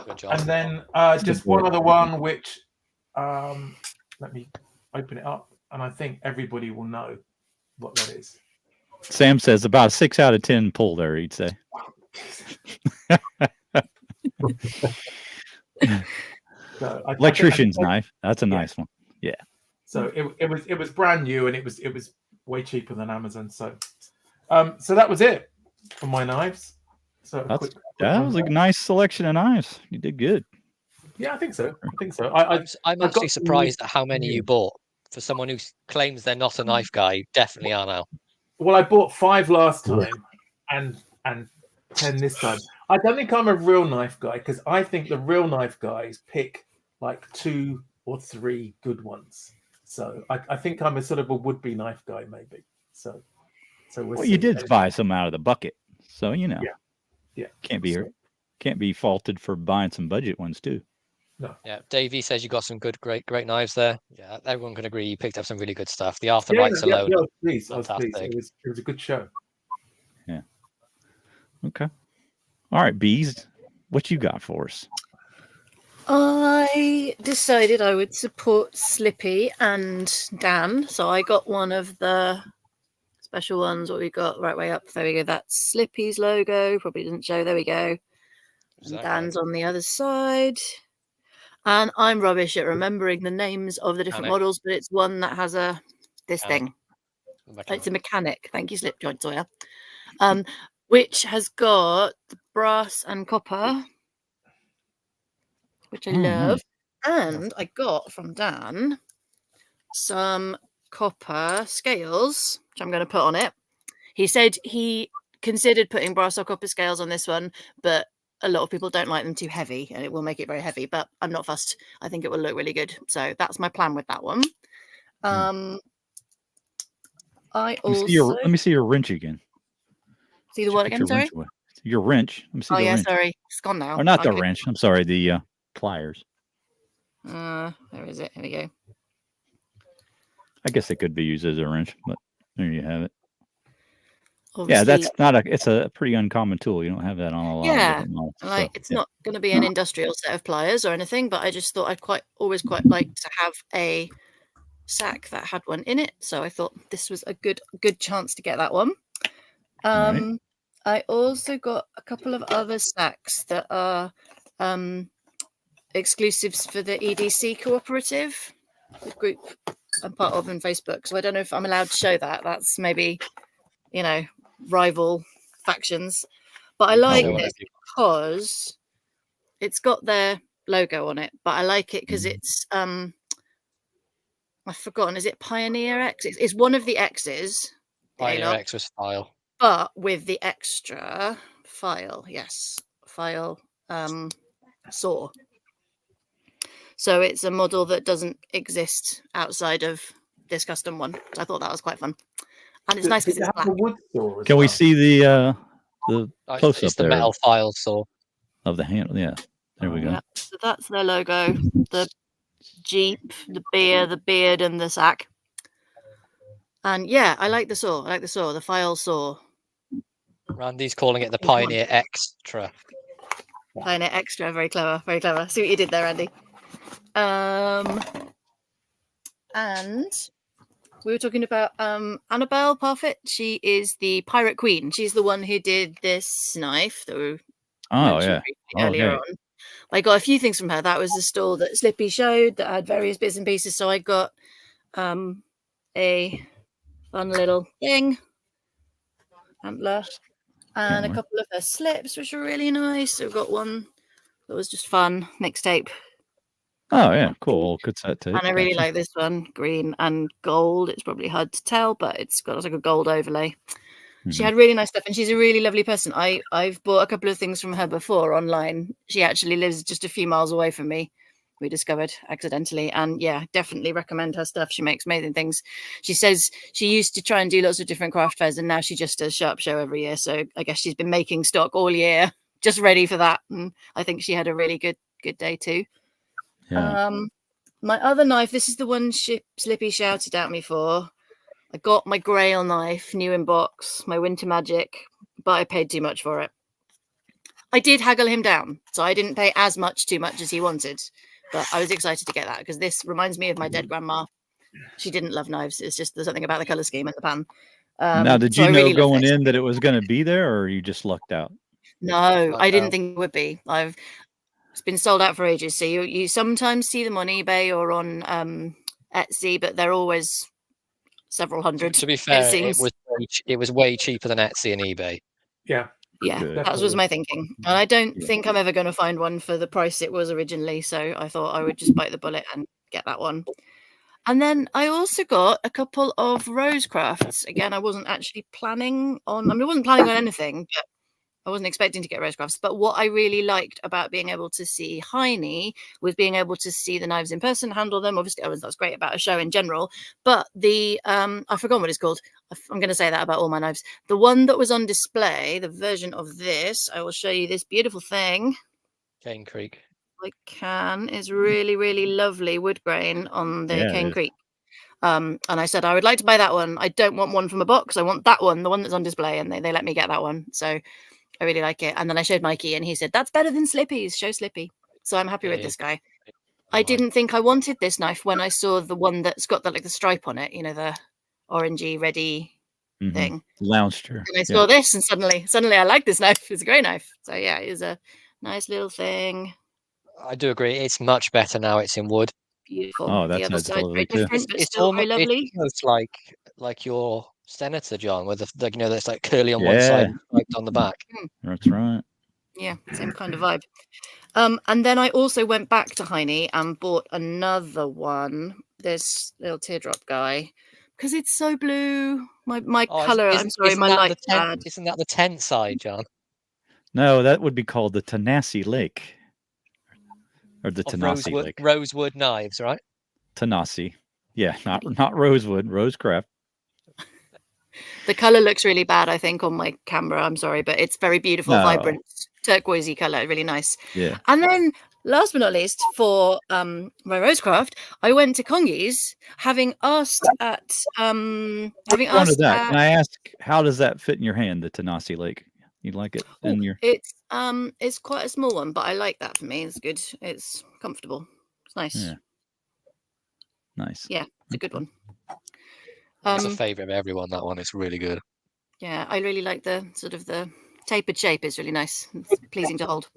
Good job. And then just one other one, which let me open it up, and I think everybody will know what that is. Sam says about a 6 out of 10 pull there, he'd say. So Electrician's knife. That's a nice one. Yeah. So it was brand new, and it was way cheaper than Amazon. So so that was it for my knives. So that was a nice selection of knives. You did good. Yeah, I think so. I'm actually surprised at how many you bought. For someone who claims they're not a knife guy, you definitely are now. Well, I bought 5 last time and 10 this time. I don't think I'm a real knife guy, because I think the real knife guys pick like 2 or 3 good ones. So I think I'm a sort of a would-be knife guy, maybe. So So Well, you did buy some out of the bucket, so you know. Yeah. Can't be faulted for buying some budget ones too. No. Yeah, Davey says you got some great knives there. Yeah, everyone can agree you picked up some really good stuff. The afterlights alone. I was pleased. Fantastic. It was a good show. Yeah. Okay. All right, Bees, what you got for us? I decided I would support Slippy and Dan, so I got one of the special ones. What we got right way up. There we go. That's Slippy's logo. Probably doesn't show. There we go. And Dan's on the other side. And I'm rubbish at remembering the names of the different models, but it's one that has this thing. It's a mechanic. Thank you, Slip Joint Sawyer. Which has got the brass and copper, which I love. And I got from Dan some copper scales, which I'm going to put on it. He said he considered putting brass or copper scales on this one, but a lot of people don't like them too heavy, and it will make it very heavy, but I'm not fussed. I think it will look really good. So that's my plan with that one. I also... Let me see your wrench again. See the what again, sorry? Your wrench. Let me see the wrench. Sorry. It's gone now. Or not the wrench. I'm sorry, the pliers. Where is it? Here we go. I guess it could be used as a wrench, but there you have it. Obviously, yeah, that's not it's a pretty uncommon tool. You don't have that on a lot of different models. It's not going to be an industrial set of pliers or anything, but I just thought I'd always quite like to have a sack that had one in it. So I thought this was a good chance to get that one. Right. I also got a couple of other sacks that are exclusives for the EDC cooperative, the group I'm part of on Facebook. So I don't know if I'm allowed to show that. That's maybe, rival factions. But I like this because it's got their logo on it. But I like it because it's I've forgotten. Is it Pioneer X? It's one of the X's. Pioneer X was file. But with the extra file, file saw. So it's a model that doesn't exist outside of this custom one. So I thought that was quite fun, and it's nice because it's black. Can we see the close up it's the metal file saw of the handle? Yeah, there we go. Yeah. So that's their logo: the Jeep, the beard, and the sack. And yeah, I like the saw. The file saw. Randy's calling it the Pioneer Extra. Pioneer Extra, very clever, very clever. See what you did there, Randy. And we were talking about Annabelle Parfit. She is the Pirate Queen. She's the one who did this knife that we mentioned earlier on. I got a few things from her. That was the stall that Slippy showed that had various bits and pieces. So I got a fun little thing, antler, and a couple of her slips, which are really nice. So we've got one that was just fun, mixtape. Oh yeah, cool. Good set tape. And I really like this one, green and gold. It's probably hard to tell, but it's got like a gold overlay. She had really nice stuff, and she's a really lovely person. I've bought a couple of things from her before online. She actually lives just a few miles away from me. We discovered accidentally, and yeah, definitely recommend her stuff. She makes amazing things. She says she used to try and do lots of different craft fairs, and now she just does Sharp Show every year. So I guess she's been making stock all year, just ready for that. And I think she had a really good day too. Yeah. My other knife, this is the one Slippy shouted at me for. I got my Grail knife, new in box, my Winter Magic, but I paid too much for it. I did haggle him down, so I didn't pay too much as he wanted. But I was excited to get that because this reminds me of my dead grandma. She didn't love knives. It's just there's something about the color scheme in the pan. Now, did you know going in that it was going to be there, or you just lucked out? No, I didn't think it would be. It's been sold out for ages. So you sometimes see them on eBay or on Etsy, but they're always several hundred. To be fair, it was way cheaper than Etsy and eBay. Yeah. Yeah, that was my thinking. And I don't think I'm ever going to find one for the price it was originally. So I thought I would just bite the bullet and get that one. And then I also got a couple of Rose crafts. Again, I wasn't actually planning on anything, but I wasn't expecting to get rose-crafts, but what I really liked about being able to see Heine was being able to see the knives in person, handle them. Obviously, that's great about a show in general. But the I forgot what it's called. I'm going to say that about all my knives. The one that was on display, the version of this, I will show you this beautiful thing. Cane Creek. I can is really, really lovely wood grain on the Cane Creek. And I said I would like to buy that one. I don't want one from a box. I want that one, the one that's on display, and they let me get that one. So I really like it. And then I showed Mikey, and he said that's better than Slippy's. Show Slippy. So I'm happy with this guy. I didn't think I wanted this knife when I saw the one that's got the stripe on it. You know, the orangey, reddy thing. Loungester. And I saw this, and suddenly I like this knife. It's a great knife. So yeah, it is a nice little thing. I do agree. It's much better now. It's in wood. Beautiful. Oh, The that's other nice. side very different, but It's still very lovely. almost like your Senator, John, with the that's like curly on one side and striped on the back. That's right. Yeah, same kind of vibe. And then I also went back to Heine and bought another one. This little teardrop guy, because it's so blue. My color. I'm sorry, my light's bad. Isn't that the tent side, John? No, that would be called the Tanasi Lake. Or the Tanasi Lake. Rosewood knives, right? Tanasi. Yeah, not rosewood, rosecraft. The color looks really bad, I think, on my camera. I'm sorry, but it's very beautiful, vibrant, turquoisey color, really nice. Yeah. And then, last but not least, for my rosecraft, I went to Congies, having asked at Can I ask, how does that fit in your hand, the Tanasi Lake? You like it in your? It's quite a small one, but I like that for me. It's good. It's comfortable. It's nice. Yeah. Nice. Yeah, it's a good one. It's a favorite of everyone. That one is really good. Yeah, I really like the sort of the tapered shape. It's really nice. It's pleasing to hold.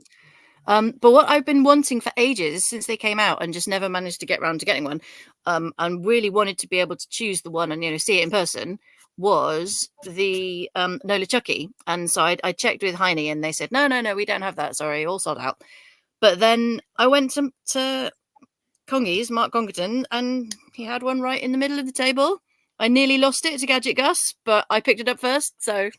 But what I've been wanting for ages since they came out and just never managed to get around to getting one, and really wanted to be able to choose the one and see it in person, was the Nola Chucky. And so I checked with Heine and they said, no, we don't have that. Sorry, all sold out. But then I went to Congies, Mark Congerton, and he had one right in the middle of the table. I nearly lost it to Gadget Gus, but I picked it up first. So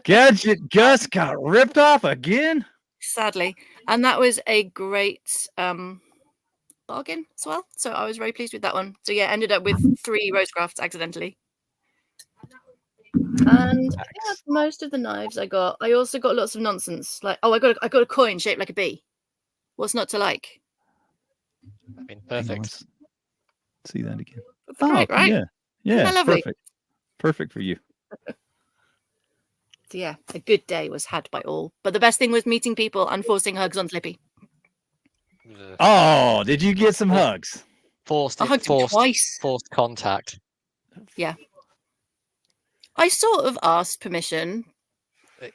Gadget Gus got ripped off again? Sadly. And that was a great bargain as well. So I was very pleased with that one. So yeah, ended up with 3 rosecrafts accidentally. And yeah, most of the knives I got. I also got lots of nonsense. Like, I got a coin shaped like a bee. What's not to like? I mean, perfect. Let's see that again. That's great, right? Yeah, lovely? Perfect for you. So yeah, a good day was had by all. But the best thing was meeting people and forcing hugs on Slippy. Oh, did you get some hugs? I hugged him twice. Forced contact. Yeah. I sort of asked permission.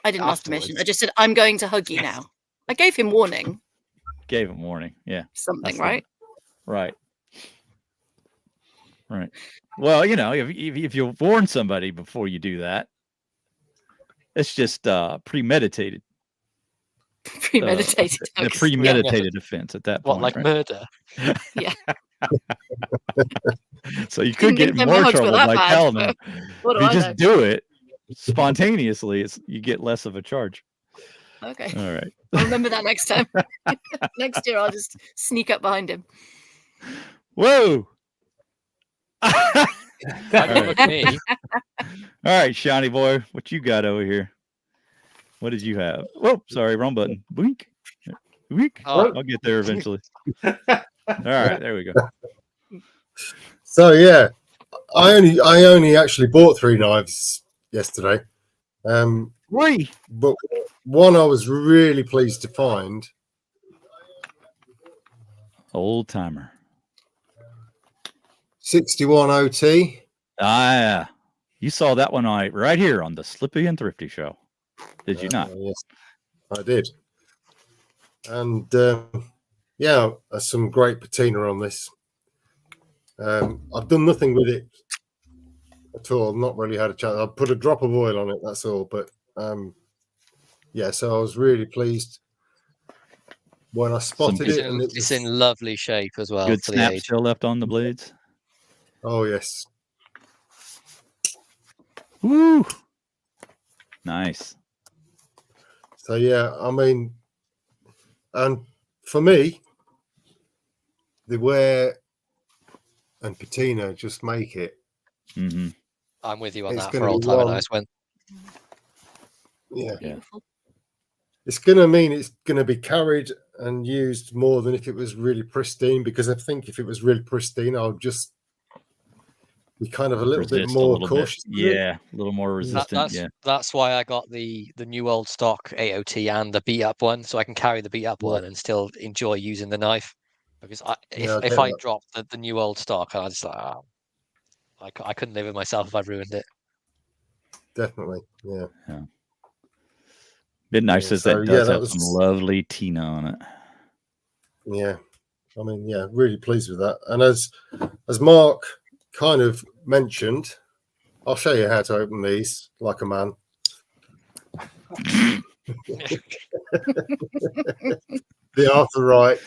I didn't ask permission. I just said, I'm going to hug you now. I gave him warning. Gave him warning. Yeah. Something, right? Right. Well, if you warn somebody before you do that, it's just premeditated. Premeditated. A premeditated offense at that point. What, like murder? Yeah. So you could get in more trouble by telling them. If you just do it spontaneously, you get less of a charge. Okay. All right. I'll remember that next time. Next year, I'll just sneak up behind him. Whoa. All right. All right, Shiny boy, what you got over here? What did you have? Whoa, sorry, wrong button. Boink. Boink. Oh. I'll get there eventually. All right, there we go. So yeah, I only actually bought 3 knives yesterday. 3, but one I was really pleased to find. Old timer. 61 OT. Yeah. You saw that one right here on the Slippy and Thrifty show. Did you not? Yes, I did. And yeah, there's some great patina on this. I've done nothing with it at all. Not really had a chance. I put a drop of oil on it. That's all. But yeah, so I was really pleased when I spotted it. And it's in lovely shape as well. Good for snap the age. still left on the blades. Oh yes. Woo! Nice. So yeah, I mean, and for me, the wear and patina just make it. Mm-hmm. I'm with you on It's that gonna for be old time one- nice when. Yeah, Beautiful. it's going to mean it's going to be carried and used more than if it was really pristine. Because I think if it was really pristine, I'll just be kind of a little bit Resist more little cautious. bit. Yeah, a little more resistant. That's why I got the new old stock AOT and the beat up one, so I can carry the beat up one and still enjoy using the knife. Because if I dropped the new old stock, I just I couldn't live with myself if I ruined it. Definitely, yeah. Midnight Yeah, says so, that does that have was- some lovely Tina on it. Yeah, I mean, yeah, really pleased with that. And as Mark kind of mentioned, I'll show you how to open these like a man. The Arthur Wright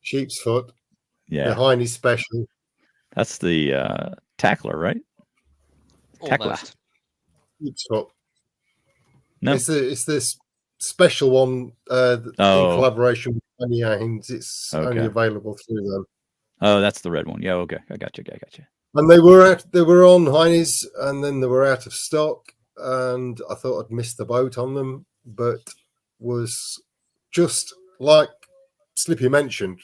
sheep's foot, Yeah, the Heine special. that's the tackler, right? Tackler. Almost. Sheep's foot. No. It's this special one in collaboration with Penny Haynes. It's only available through them. Oh, that's the red one. Yeah, okay. I got you. And they were on Heine's, and then they were out of stock. And I thought I'd missed the boat on them, but was just like Slippy mentioned,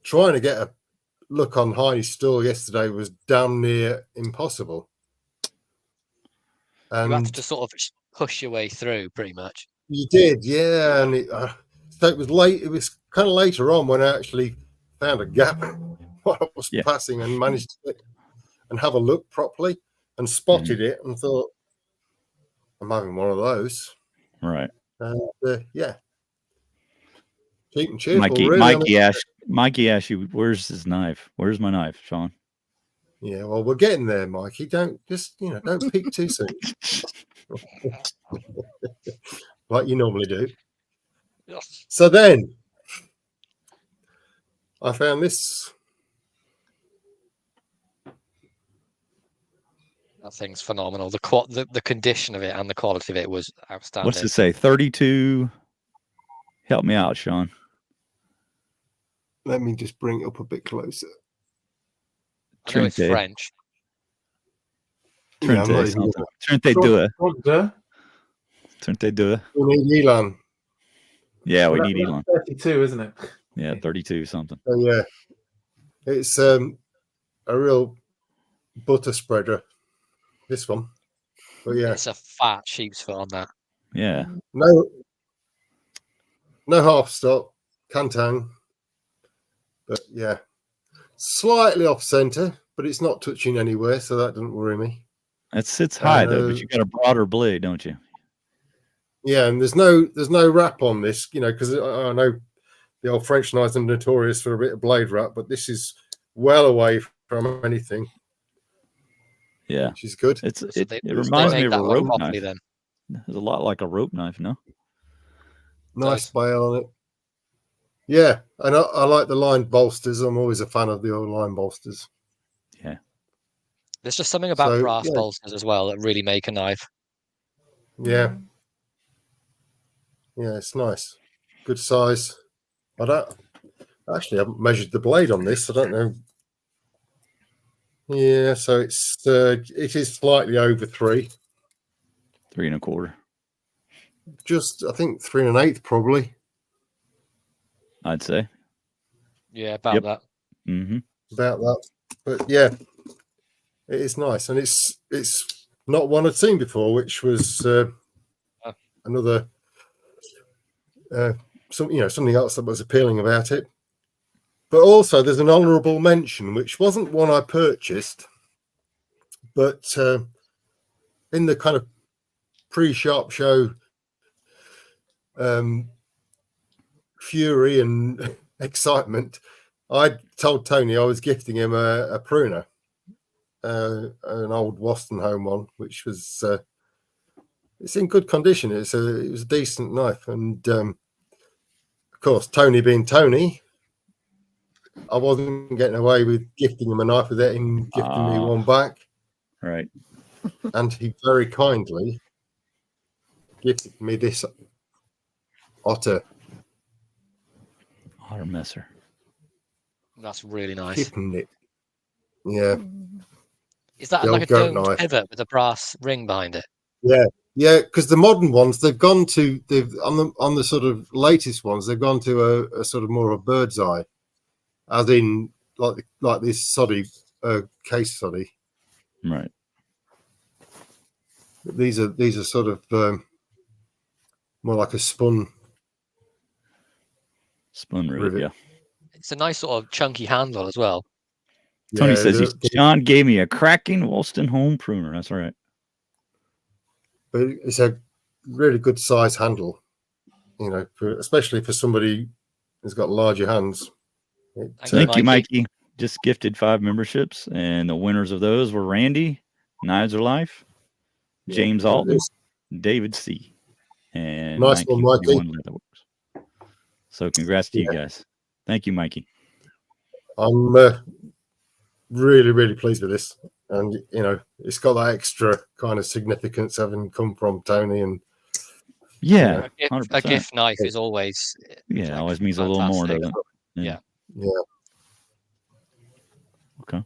trying to get a look on Heine's store yesterday was damn near impossible. And you had to just sort of push your way through, pretty much. You did, yeah. And so it was late. It was kind of later on when I actually found a gap while I was passing and managed to and have a look properly and spotted it and thought, I'm having one of those. Right. And yeah. Cheap and cheerful, really. Mikey asked you, where's his knife? Where's my knife, Sean? Yeah, well, we're getting there, Mikey. Don't peek too soon. Like you normally do. Yes. So then I found this. That thing's phenomenal. The condition of it and the quality of it was outstanding. What's it say? 32. Help me out, Sean. Let me just bring it up a bit closer. I know it's French. Trente deux. We need Elon. Yeah, we need Elon. 32, isn't it? Yeah, 32 something. Oh yeah, it's a real butter spreader. This one, but yeah, it's a fat sheep's foot on that. Yeah. No half stop, Cantang, but yeah, slightly off center, but it's not touching anywhere, so that doesn't worry me. It sits high though, but you got a broader blade, don't you? Yeah, and there's no wrap on this, because I know the old French knives are notorious for a bit of blade wrap, but this is well away from anything. Yeah, she's good. It reminds me of a rope knife. Then. It's a lot like a rope knife, no? Nice bail on it. Yeah, and I like the lined bolsters. I'm always a fan of the old line bolsters. Yeah. There's just something about brass bolsters as well that really make a knife. Yeah. Yeah, it's nice. Good size. I haven't measured the blade on this. I don't know. Yeah, so it is slightly over 3. 3 1/4. Just, I think 3 1/8 probably. I'd say. Yeah, about that. Mm-hmm. About that. But yeah, it is nice, and it's not one I'd seen before, which was another something else that was appealing about it. But also, there's an honourable mention, which wasn't one I purchased, but in the kind of pre-sharp show fury and excitement, I told Tony I was gifting him a pruner, an old Wostenholm one, which was it's in good condition. It was a decent knife, and of course, Tony being Tony, I wasn't getting away with gifting him a knife without him gifting me one back. Right. And he very kindly gifted me this otter messer. That's really nice. kitten it. Yeah, Is that The like old a goat domed knife. pivot with a brass ring behind it? yeah. Because the modern ones, they've on the sort of latest ones, they've gone to a sort of more of a bird's eye, as in like this soddy case soddy. Right. These are sort of more like a spun rivet. rivet. Yeah. It's a nice sort of chunky handle as well. Tony Yeah, says John gave me a cracking Woolston home pruner. That's right. but it's a really good size handle, you know, especially for somebody who's got larger hands. Thank you, Mikey. Just gifted 5 memberships, and the winners of those were Randy, Knives Are Life, James Alton, David C, and nice one, Mikey. So congrats to you guys. Thank you, Mikey. I'm really, really pleased with this, and you know, it's got that extra kind of significance having come from Tony. And yeah, a gift knife is always always means a little more, doesn't it? Yeah. Okay.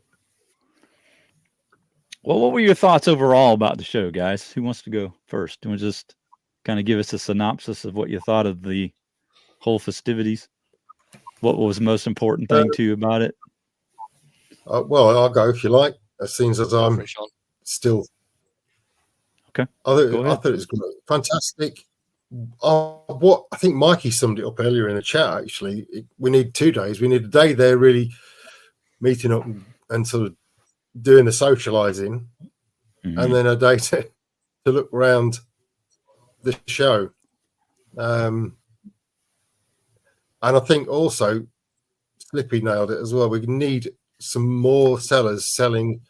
Well, what were your thoughts overall about the show, guys? Who wants to go first? Do you want to just kind of give us a synopsis of what you thought of the whole festivities? What was the most important thing to you about it? Well, I'll go if you like. As soon as I'm still. Okay. I thought it was great. Fantastic. What I think Mikey summed it up earlier in the chat. Actually, we need 2 days. We need a day there, really meeting up and sort of doing the socializing, and then a day to look around the show. And I think also Slippy nailed it as well. We need some more sellers selling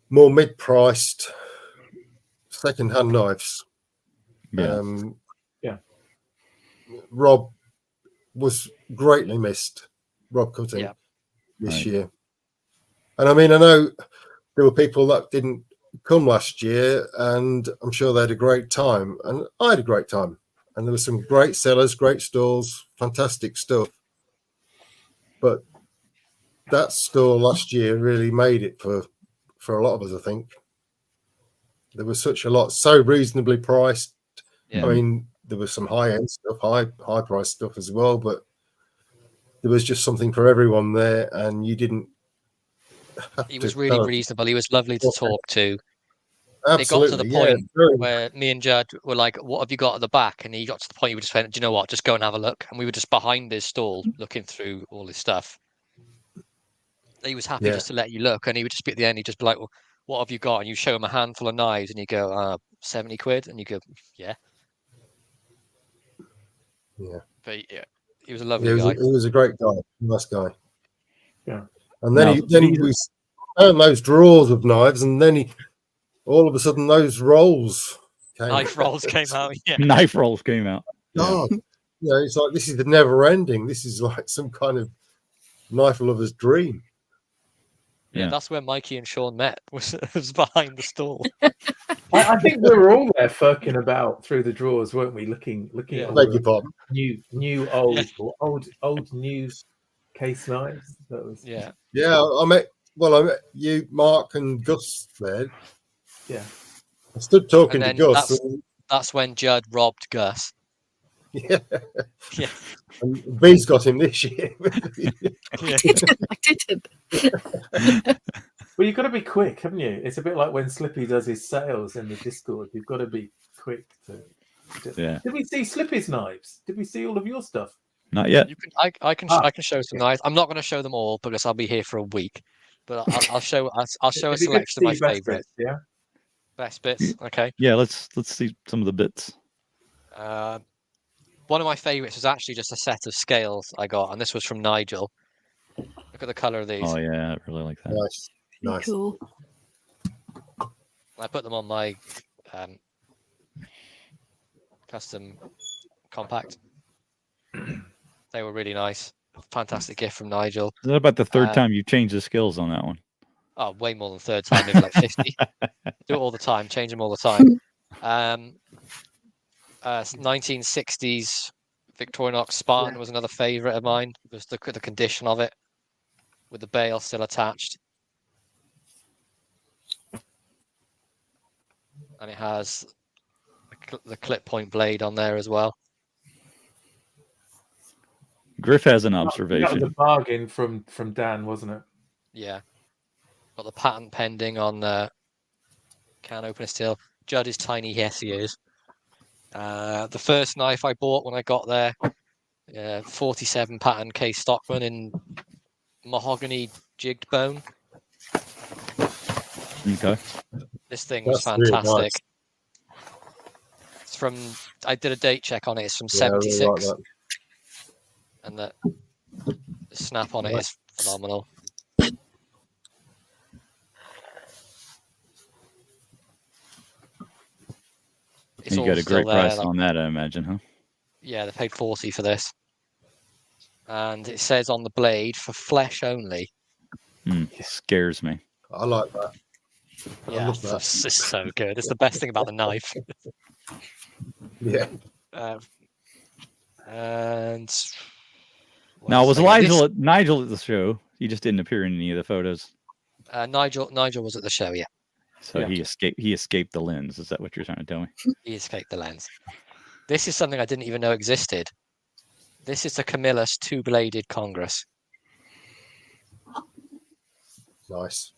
more mid-priced second-hand knives. Rob was greatly missed. Rob Cutting this year. And I mean, I know there were people that didn't come last year, and I'm sure they had a great time, and I had a great time. And there were some great sellers, great stalls, fantastic stuff. But that stall last year really made it for a lot of us, I think. There was such a lot, so reasonably priced. I mean, there was some high-end stuff, high price stuff as well, but there was just something for everyone there, and you didn't. He was really reasonable. He was lovely to talk to. Absolutely, it got to the point where me and Judd were like, "What have you got at the back?" And he got to the point where we just went, "Do you know what? Just go and have a look." And we were just behind his stall, looking through all his stuff. He was happy just to let you look, and he would just be at the end. He'd just be like, "Well, what have you got?" And you show him a handful of knives, and you go, 70 quid, and you go, "Yeah." But he was a lovely guy. He was a great guy, nice guy. Yeah. And then we found those drawers of knives, and then all of a sudden those rolls came. Knife rolls came out. Yeah. Knife rolls came out. God, it's like this is the never ending. This is like some kind of knife lover's dream. Yeah, that's where Mikey and Sean met. Was behind the stall. I think we were all there fucking about through the drawers, weren't we? Looking at beg your pardon. New, old, old new case knives. That was I met you, Mark, and Gus there. Yeah, I stood talking to Gus. That's when Judd robbed Gus. Yeah. And B's got him this year. I didn't. Well, you've got to be quick, haven't you? It's a bit like when Slippy does his sales in the Discord. You've got to be quick to. Did we see Slippy's knives? Did we see all of your stuff? Not yet. I can show some knives. I'm not going to show them all because I'll be here for a week. But I'll show a selection of my favorites. Yeah. Best bits. Okay. Yeah. Let's see some of the bits. One of my favorites was actually just a set of scales I got, and this was from Nigel. Look at the color of these. Oh yeah, I really like that. Nice. Cool. I put them on my custom compact. They were really nice. Fantastic gift from Nigel. Is that about the third time you've changed the skills on that one? Oh, way more than third time, maybe like 50. Do it all the time, change them all the time. 1960s Victorinox Spartan was another favourite of mine. It was the condition of it, with the bail still attached. And it has the clip point blade on there as well. Griff has an That was observation. a bargain from Dan, wasn't it? Yeah. Got the patent pending on can opener still. Judd is tiny, yes he is. The first knife I bought when I got there, 47 pattern Case Stockman in mahogany jigged bone. Okay. This thing was That's really fantastic. nice. It's from, I did a date check on it, it's from Yeah, I really 76. like that. And the snap on it is phenomenal. It's You all got a still great there, price like- on that, I imagine, huh? Yeah, they paid 40 for this. And it says on the blade for flesh only. Scares me. I like that. I Yeah, love that. it's so good. It's the best thing about the knife. Yeah. And what Now, else was did I get? Nigel at the show? He just didn't appear in any of the photos. Nigel was at the show, yeah. So Yeah. he escaped the lens. Is that what you're trying to tell me? He escaped the lens. This is something I didn't even know existed. This is the Camillus two-bladed Congress. Nice.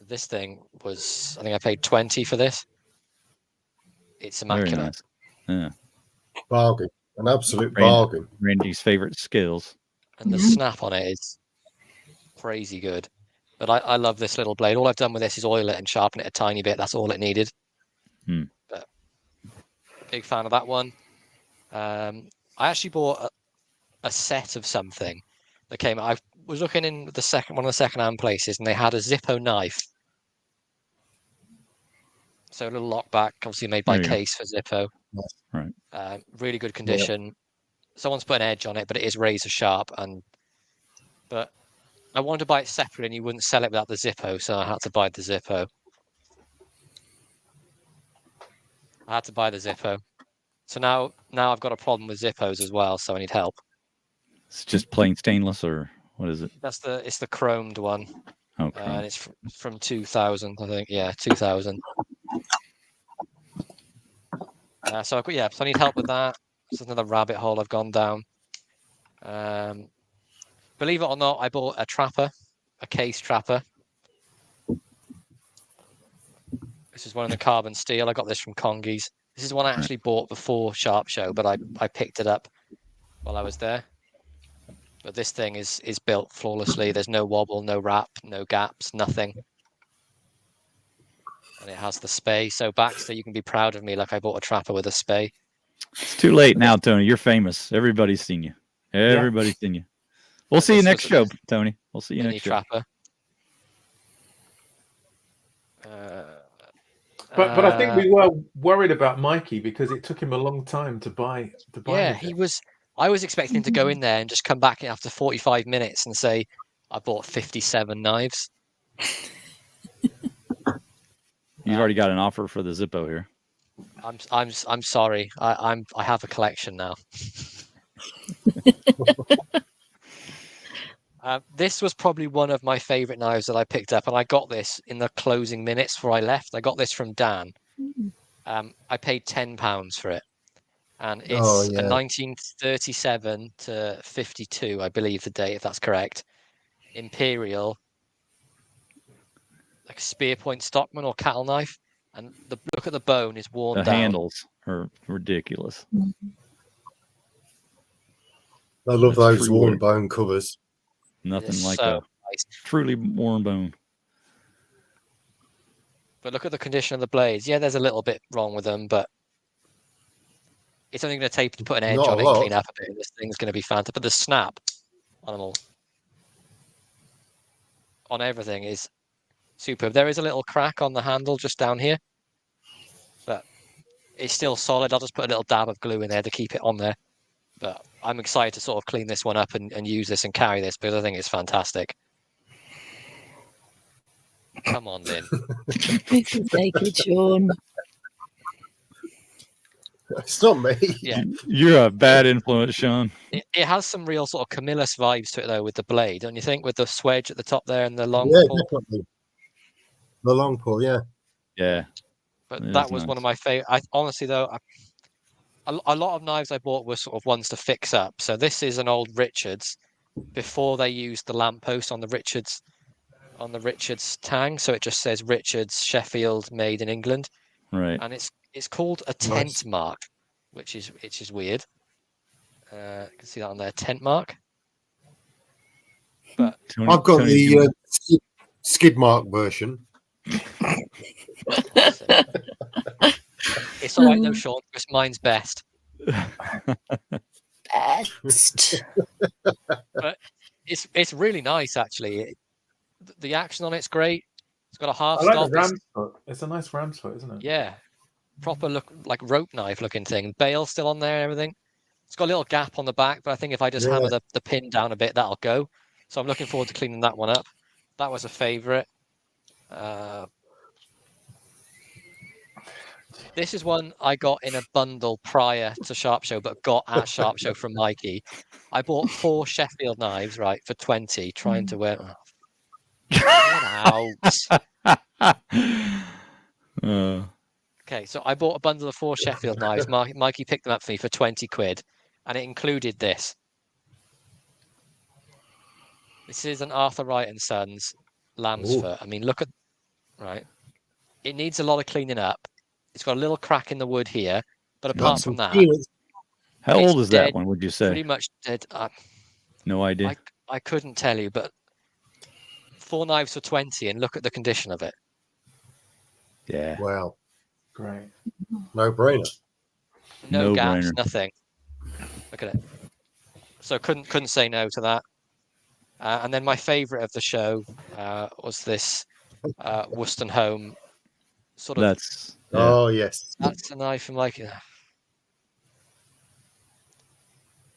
This thing was, I think I paid 20 for this. It's Very immaculate. nice. Yeah. Bargain. An absolute Randy. bargain. Randy's favorite skills. And the snap on it is crazy good. But I love this little blade. All I've done with this is oil it and sharpen it a tiny bit. That's all it needed. But big fan of that one. I actually bought a set of something that came. I was looking in one of the second-hand places, and they had a Zippo knife. So a little lockback, obviously made by There you go. Case for Zippo. Right. Really good condition. Someone's put an edge on it, but it is razor sharp. But I wanted to buy it separate, and you wouldn't sell it without the Zippo, so I had to buy the Zippo. So now I've got a problem with Zippos as well, so I need help. It's just plain stainless, or what is it? It's the chromed one, Okay. and it's from 2000, I think. Yeah, 2000. So I need help with that. This is another rabbit hole I've gone down. Believe it or not, I bought a Case trapper. This is one in the carbon steel. I got this from Congies. This is one I actually bought before Sharp Show, but I picked it up while I was there. But this thing is built flawlessly. There's no wobble, no wrap, no gaps, nothing. And it has the spay. So Baxter, you can be proud of me like I bought a trapper with a spay. It's too late now, Tony. You're famous. Everybody's seen you. Everybody's seen you. We'll see you This next was show, Tony. We'll see you Mini next show. trapper. But I think we were worried about Mikey because it took him a long time to buy. Yeah, anything. I was expecting him to go in there and just come back after 45 minutes and say, "I bought 57 knives." You've already got an offer for the Zippo here. I'm sorry. I have a collection now. This was probably one of my favorite knives that I picked up, and I got this in the closing minutes before I left. I got this from Dan. I paid £10 for it, and it's a 1937 to 52, I believe the date, if that's correct. Imperial, like a spear point Stockman or cattle knife, and look at the bone is worn The down. handles are ridiculous. I love That's those true worn work. bone covers. Nothing It's like so a nice. truly worn bone. But look at the condition of the blades. Yeah, there's a little bit wrong with them, but it's only going to take to put an edge Not a on it and lot. clean up a bit. This thing's going to be fantastic. But the snap on them all, on everything, is superb. There is a little crack on the handle just down here, but it's still solid. I'll just put a little dab of glue in there to keep it on there. But I'm excited to sort of clean this one up and use this and carry this because I think it's fantastic. Come on, Lynn. Take it, Sean. It's not me. Yeah. You're a bad influence, Sean. It has some real sort of Camillus vibes to it though, with the blade, don't you think? With the swedge at the top there and the long Yeah, pull. definitely. The long pull, yeah. Yeah. But It that is was one of nice. my favorite. I honestly though, a lot of knives I bought were sort of ones to fix up. So this is an old Richards before they used the lamppost on the Richards tang. So it just says Richards Sheffield made in England, Right. and it's called a tent mark, which is weird. You can see that on there, tent mark. But I've got the skid mark version. it's all right though, Sean, because mine's best. Best. But it's really nice actually. The action on it's great. It's got a half I like stop. the ram's foot. It's a nice ram's foot, isn't it? Yeah, proper look like rope knife looking thing. Bail still on there and everything. It's got a little gap on the back, but I think if I just hammer the pin down a bit, that'll go. So I'm looking forward to cleaning that one up. That was a favourite. This is one I got in a bundle prior to Sharp Show, but got at Sharp Show from Mikey. I bought 4 Sheffield knives, right, for 20, trying to wear. Get out. Okay, so I bought a bundle of 4 Sheffield knives. Mikey picked them up for me for 20 quid, and it included this. This is an Arthur Wright and Sons lamb's foot. I mean, look at right. It needs a lot of cleaning up. It's got a little crack in the wood here, but apart from that, how old is dead, that one? Would you say? Pretty much dead. No idea. I couldn't tell you, but 4 knives for 20, and look at the condition of it. Yeah. Wow. Great. No brainer. No gaps, No-brainer. nothing. Look at it. So couldn't say no to that. And then my favourite of the show was this Worcester Home sort of. That's Oh yes. That's a knife from like.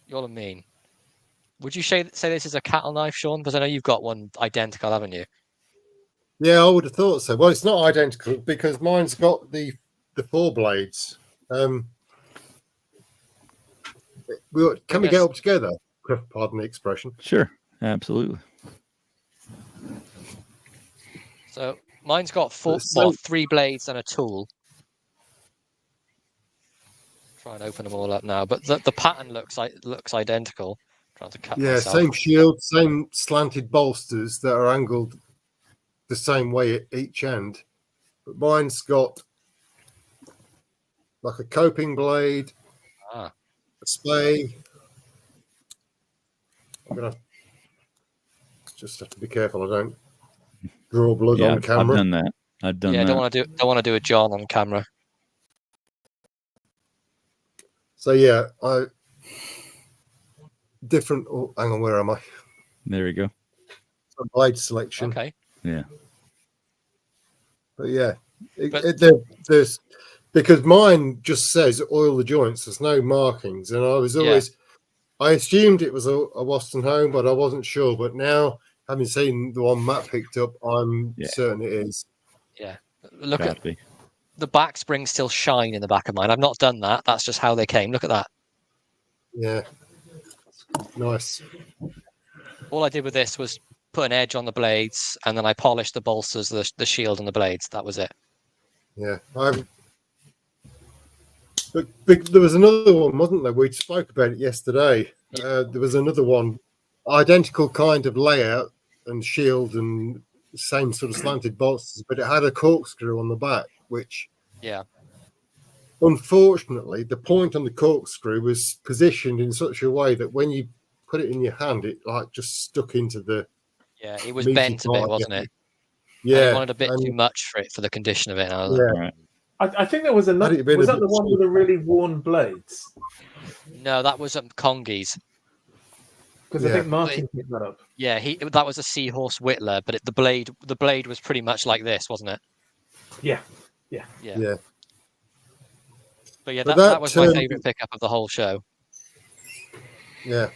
You're a mean. Would you say this is a cattle knife, Sean? Because I know you've got one identical, haven't you? Yeah, I would have thought so. Well, it's not identical because mine's got the 4 blades. Can we get up together? Pardon the expression. sure. Absolutely. So mine's got 3 blades and a tool. Try and open them all up now, but the pattern looks identical. Trying to cut myself. Same shield, same slanted bolsters that are angled the same way at each end. But mine's got like a coping blade, a splay. I'm gonna just have to be careful I don't draw blood on camera. I've done that. Yeah, don't want to do a John on camera. So yeah, different. Oh, hang on, where am I? There we go. Blade selection. Okay. Yeah. But yeah, there's because mine just says oil the joints. There's no markings, and I was always I assumed it was a Waston Home, but I wasn't sure. But now, having seen the one Matt picked up, I'm certain it is. Yeah, look at the back springs still shine in the back of mine. I've not done that. That's just how they came. Look at that. Yeah, nice. All I did with this was put an edge on the blades, and then I polished the bolsters, the shield, and the blades. That was it. Yeah, but there was another one, wasn't there? We spoke about it yesterday. There was another one, identical kind of layout and shield and same sort of slanted bolsters, but it had a corkscrew on the back, which, unfortunately, the point on the corkscrew was positioned in such a way that when you put it in your hand, it like just stuck into the. Yeah, it was bent a bit, wasn't it? Yeah, and it wanted a bit too much for it for the condition of it. I was like, I think there was another. Was that the one with the really worn blades? No, that was Congies. Because I think Martin picked that up. Yeah, that was a Seahorse Whittler, but the blade was pretty much like this, wasn't it? Yeah. But yeah, that was my favourite pickup of the whole show. Yeah,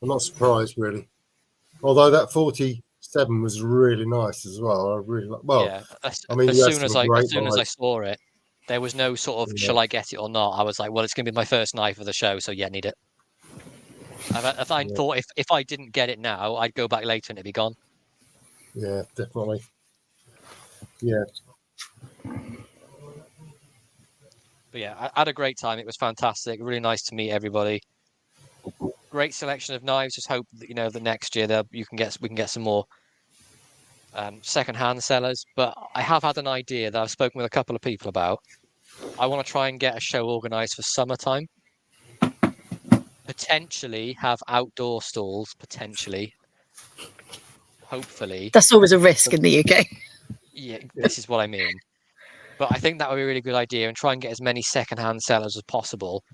I'm not surprised really. Although that 47 was really nice as well. I really like. Well, yeah. I mean, as soon as I saw it, There was no sort of, shall I get it or not? I was like, well, it's going to be my first knife of the show, so yeah, need it. I thought if I didn't get it now, I'd go back later and it'd be gone. Yeah, definitely. Yeah. But yeah, I had a great time. It was fantastic. Really nice to meet everybody. Great selection of knives. Just hope that, the next year we can get some more second-hand sellers. But I have had an idea that I've spoken with a couple of people about. I want to try and get a show organised for summertime. Potentially have outdoor stalls. Potentially. Hopefully. That's always a risk in the UK. Yeah, this is what I mean. But I think that would be a really good idea, and try and get as many second-hand sellers as possible.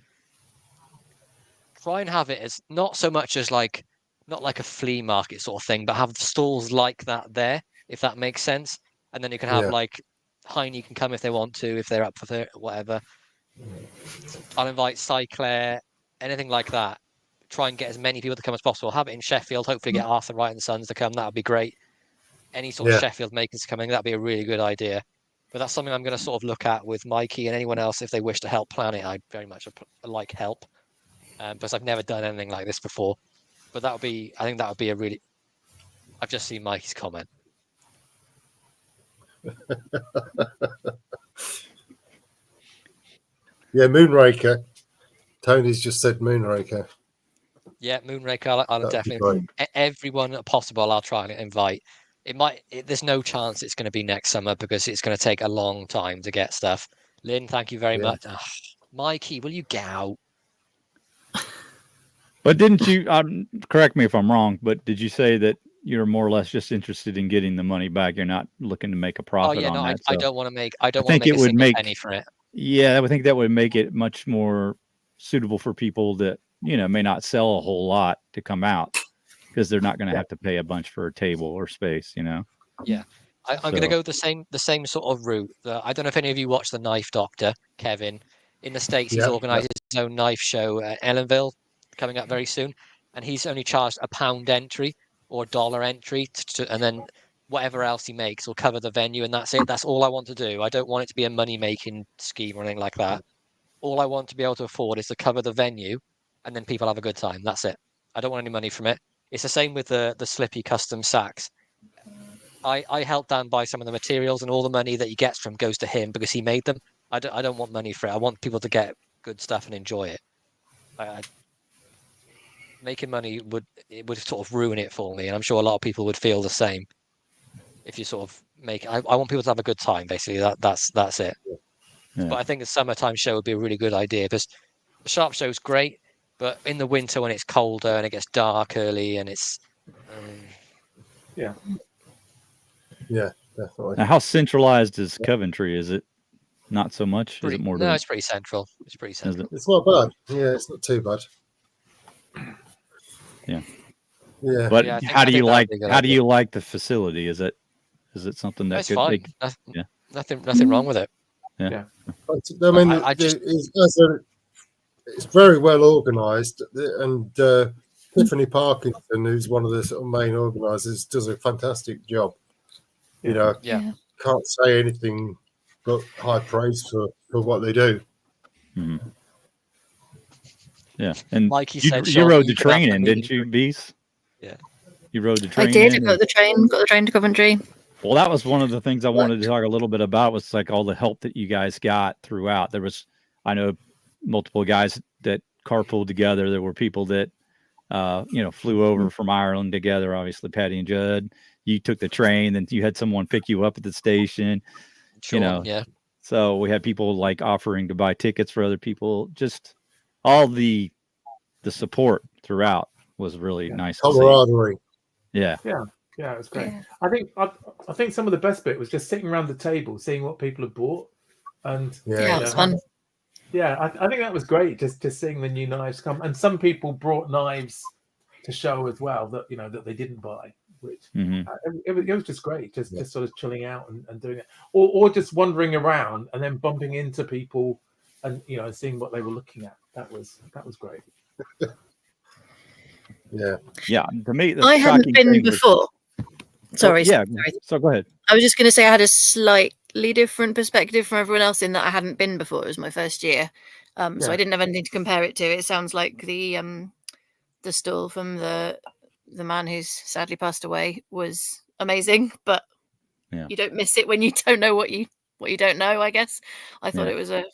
Try and have it as not so much as not like a flea market sort of thing, but have stalls like that there, if that makes sense. And then you can have Heine can come if they want to, if they're up for whatever. I'll invite Cyclair, anything like that. Try and get as many people to come as possible. Have it in Sheffield. Hopefully get Arthur Wright and Sons to come. That would be great. Any sort of Sheffield makers coming, that'd be a really good idea. But that's something I'm going to sort of look at with Mikey and anyone else if they wish to help plan it. I'd very much like help, because I've never done anything like this before. But I think that would be a really. I've just seen Mikey's comment. Yeah, Moonraker. Tony's just said Moonraker. Yeah, Moonraker. I'll definitely everyone possible. I'll try and invite. There's no chance it's going to be next summer because it's going to take a long time to get stuff. Lynn, thank you very much. Oh, Mikey, will you get out? But didn't you? Correct me if I'm wrong. But did you say that you're more or less just interested in getting the money back? You're not looking to make a profit on that. I don't want to make. I don't want to make a single penny for it. Yeah, I would think that would make it much more suitable for people that may not sell a whole lot to come out. Because they're not going to have to pay a bunch for a table or space, Yeah, I'm going to go the same sort of route. I don't know if any of you watch The Knife Doctor, Kevin. In the States, he's organised his own knife show at Ellenville, coming up very soon, and he's only charged £1 entry or $1 entry, and then whatever else he makes will cover the venue, and that's it. That's all I want to do. I don't want it to be a money-making scheme or anything like that. All I want to be able to afford is to cover the venue, and then people have a good time. That's it. I don't want any money from it. It's the same with the Slippy custom sacks. I helped Dan buy some of the materials, and all the money that he gets from goes to him because he made them. I don't want money for it. I want people to get good stuff and enjoy it. Making money would sort of ruin it for me, and I'm sure a lot of people would feel the same. If you sort of make, I want people to have a good time. Basically, that's it. Yeah. But I think the summertime show would be a really good idea because the Sharp Show's great. But in the winter when it's colder and it gets dark early and it's yeah, definitely. Now, how centralized is Coventry? Is it not so much? Is it more? No, it's pretty central. It's pretty central. It's not bad. Yeah, it's not too bad. Yeah. Yeah. But how do you like the facility? Is it something that could fine. Nothing wrong with it. Yeah. I mean, it's very well organised, and Tiffany Parkinson, who's one of the sort of main organisers, does a fantastic job. Can't say anything but high praise for what they do. Mm-hmm. Yeah, and like you rode the train in, didn't you, Bees? Yeah, you rode the train. I did. Got the train to Coventry. Well, that was one of the things I wanted to talk a little bit about. Was like all the help that you guys got throughout. There was, I know, multiple guys that carpooled together. There were people that, flew over from Ireland together. Obviously, Patty and Judd. You took the train, then you had someone pick you up at the station. Sure, yeah. So we had people like offering to buy tickets for other people. Just all the support throughout was really nice. Camaraderie. Yeah. Yeah, it was great. Yeah. I think some of the best bit was just sitting around the table, seeing what people had bought, and it was fun. Yeah, I think that was great. Just seeing the new knives come, and some people brought knives to show as well that they didn't buy, which it was just great. Just sort of chilling out and doing it, or just wandering around and then bumping into people and seeing what they were looking at. That was great. Yeah. To me, I hadn't been before. Sorry. Yeah. So go ahead. I was just going to say I had a slightly different perspective from everyone else in that I hadn't been before. It was my first year, so I didn't have anything to compare it to. It sounds like the stall from the man who's sadly passed away was amazing, but you don't miss it when you don't know what you don't know. I guess I thought it was a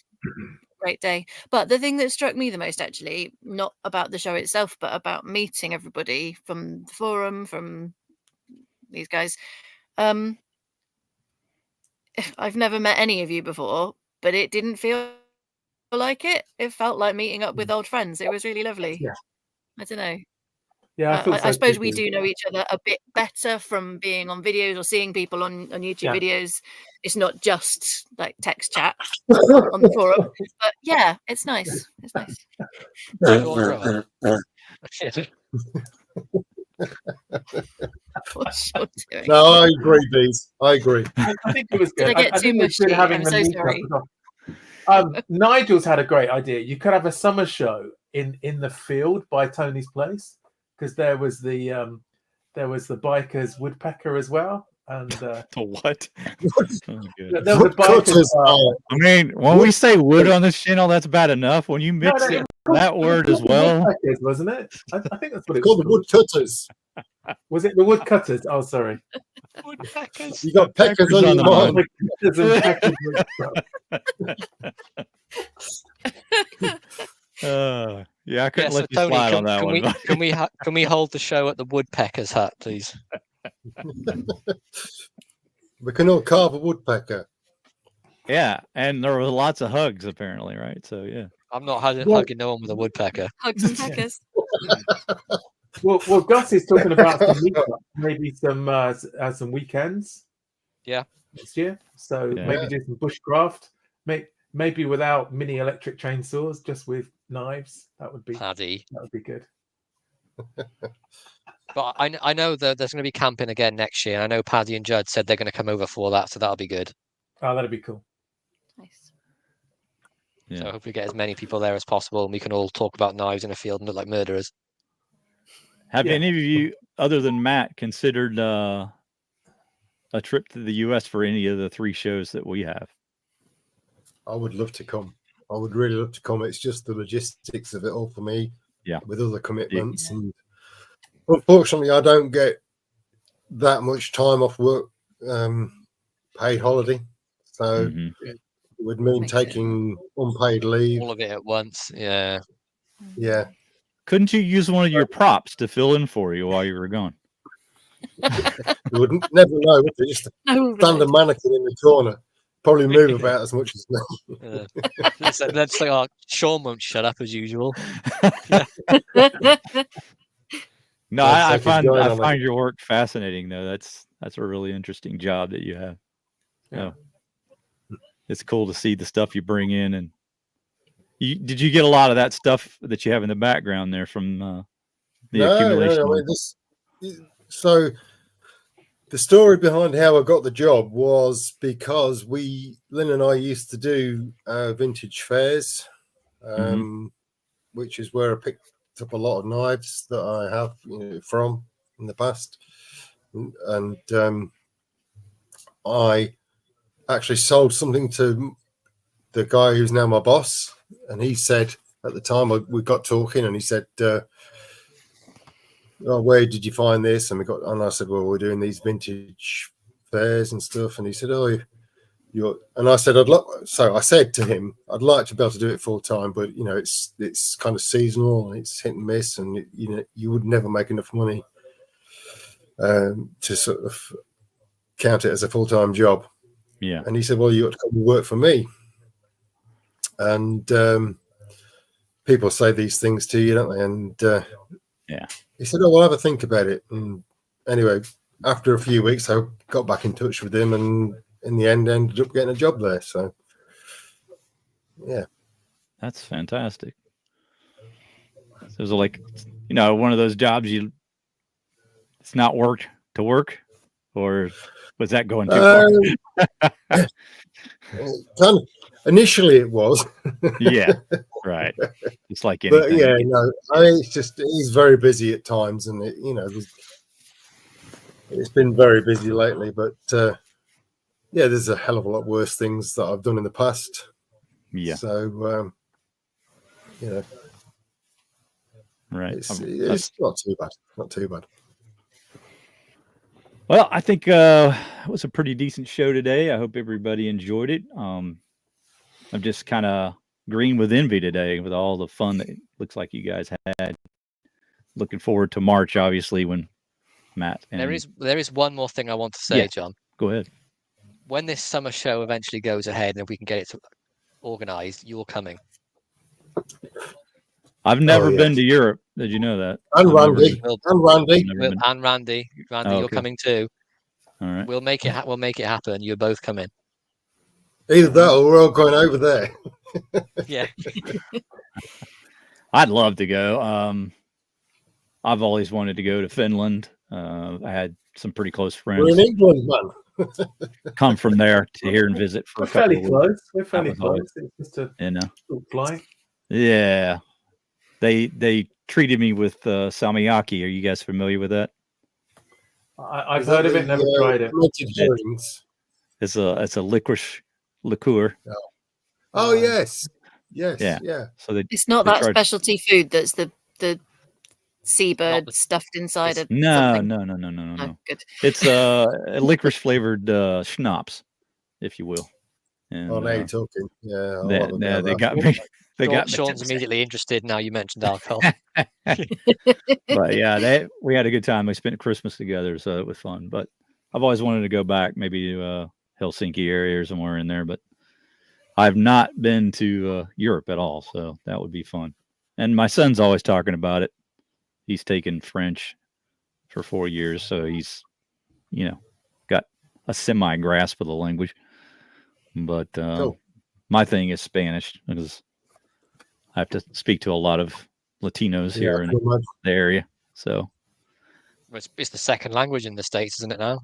great day. But the thing that struck me the most, actually, not about the show itself, but about meeting everybody from the forum, from these guys. I've never met any of you before, but it didn't feel like it. It felt like meeting up with old friends. It was really lovely. Yeah. I don't know. Yeah, I suppose we do know each other a bit better from being on videos or seeing people on YouTube videos. It's not just like text chat on the forum. But yeah, it's nice. It's nice. What's Sean doing? No, I agree, Bees. I agree. I think it was good. Did I get too mushy? I'm so sorry. Nigel's had a great idea. You could have a summer show in the field by Tony's place, because there was the bikers woodpecker as well, and the what? There were the bikers. I mean, when we say wood on this channel, that's bad enough. When you mix that word as well, wasn't it? I think that's what it's called. The woodcutters. Was it the woodcutters? Oh, sorry. Woodpeckers. You got peckers on your mind. Yeah, I couldn't let you Tony, slide on that one. Can we hold the show at the woodpeckers hut, please? We can all carve a woodpecker. Yeah, and there was lots of hugs apparently, right? So yeah, I'm not hugging no one with a woodpecker. Hugs and peckers. Well, Gus is talking about some meetups, maybe some weekends. Yeah, next year. So maybe do some bushcraft. Maybe without mini electric chainsaws, just with knives. That would be Paddy. That would be good. But I know that there's going to be camping again next year. I know Paddy and Judd said they're going to come over for that, so that'll be good. Oh, that'd be cool. Nice. Yeah. So I hope we get as many people there as possible, and we can all talk about knives in a field and look like murderers. Have any of you, other than Matt, considered a trip to the U.S. for any of the 3 shows that we have? I would love to come. I would really love to come. It's just the logistics of it all for me. Yeah. With other commitments. And unfortunately, I don't get that much time off work, paid holiday. So it would mean taking unpaid leave. All of it at once. Yeah. Yeah. Couldn't you use one of your props to fill in for you while you were gone? You wouldn't never know. Would you? Just stand a mannequin in the corner. Probably move about as much as me. Let's say, Sean won't shut up as usual. No, I find your work fascinating, though. That's a really interesting job that you have. Yeah, it's cool to see the stuff you bring in. And did you get a lot of that stuff that you have in the background there from the accumulation? No, I mean, so the story behind how I got the job was because Lynn and I used to do vintage fairs, which is where I picked up a lot of knives that I have from in the past. And I actually sold something to the guy who's now my boss. And he said, at the time we got talking, and he said, oh, where did you find this? And I said, well, we're doing these vintage fairs and stuff. And he said, oh, and I said, so I said to him, I'd like to be able to do it full time, but it's kind of seasonal, and it's hit and miss, and you would never make enough money to sort of count it as a full time job. Yeah. And he said, well, you got to come and work for me. And people say these things to you, don't they? And he said, oh, we'll have a think about it. And anyway, after a few weeks, I got back in touch with him, and in the end ended up getting a job there. So yeah, that's fantastic. So it's like, one of those jobs it's not work to work, or was that going too far? Initially it was. Yeah, right. It's like anything. But yeah, no, he's very busy at times, and it's been very busy lately, but yeah, there's a hell of a lot worse things that I've done in the past. Yeah. So, you know, Right. it's not too bad. Not too bad. Well, I think it was a pretty decent show today. I hope everybody enjoyed it. I'm just kind of green with envy today with all the fun that it looks like you guys had. Looking forward to March, obviously, when Matt and There is one more thing I want to say, Yeah. John. go ahead. When this summer show eventually goes ahead and if we can get it organised, you're coming. I've never yeah. been to Europe. Did you know that? And I've never Randy. been. And Randy. Never Will, been. and Randy, Oh, you're okay. coming too. All right. We'll make it. We'll make it happen. You're both coming. Either that or we're all going over there. Yeah. I'd love to go. I've always wanted to go to Finland. I had some pretty close We're in friends England, man. come from there to here and visit for We're a couple fairly of weeks. close. We're fairly was always- close. It's just a You know, short flight. yeah. They treated me with salmiakki. Are you guys familiar with that? I've Is that heard of the, it, never tried it. fermented herrings? It's a licorice liqueur. Oh, yes. Yes. Yeah. Yeah. So they It's not They that tried- specialty food that's the seabird the- stuffed inside a no, something. no. Oh, good. It's a licorice flavored schnapps, if you will. And, Oh, now you're talking. Yeah. I'll they, have a yeah, go they at got me. They got me. Sean's immediately interested now you mentioned alcohol. But yeah, we had a good time. We spent Christmas together, so it was fun. But I've always wanted to go back, maybe to Helsinki area or somewhere in there. But I've not been to Europe at all, so that would be fun. And my son's always talking about it. He's taken French for 4 years, so he's, got a semi grasp of the language. But Cool. my thing is Spanish because I have to speak to a lot of Latinos Yeah, here I in can imagine. the area. So It's the second language in the States, isn't it now?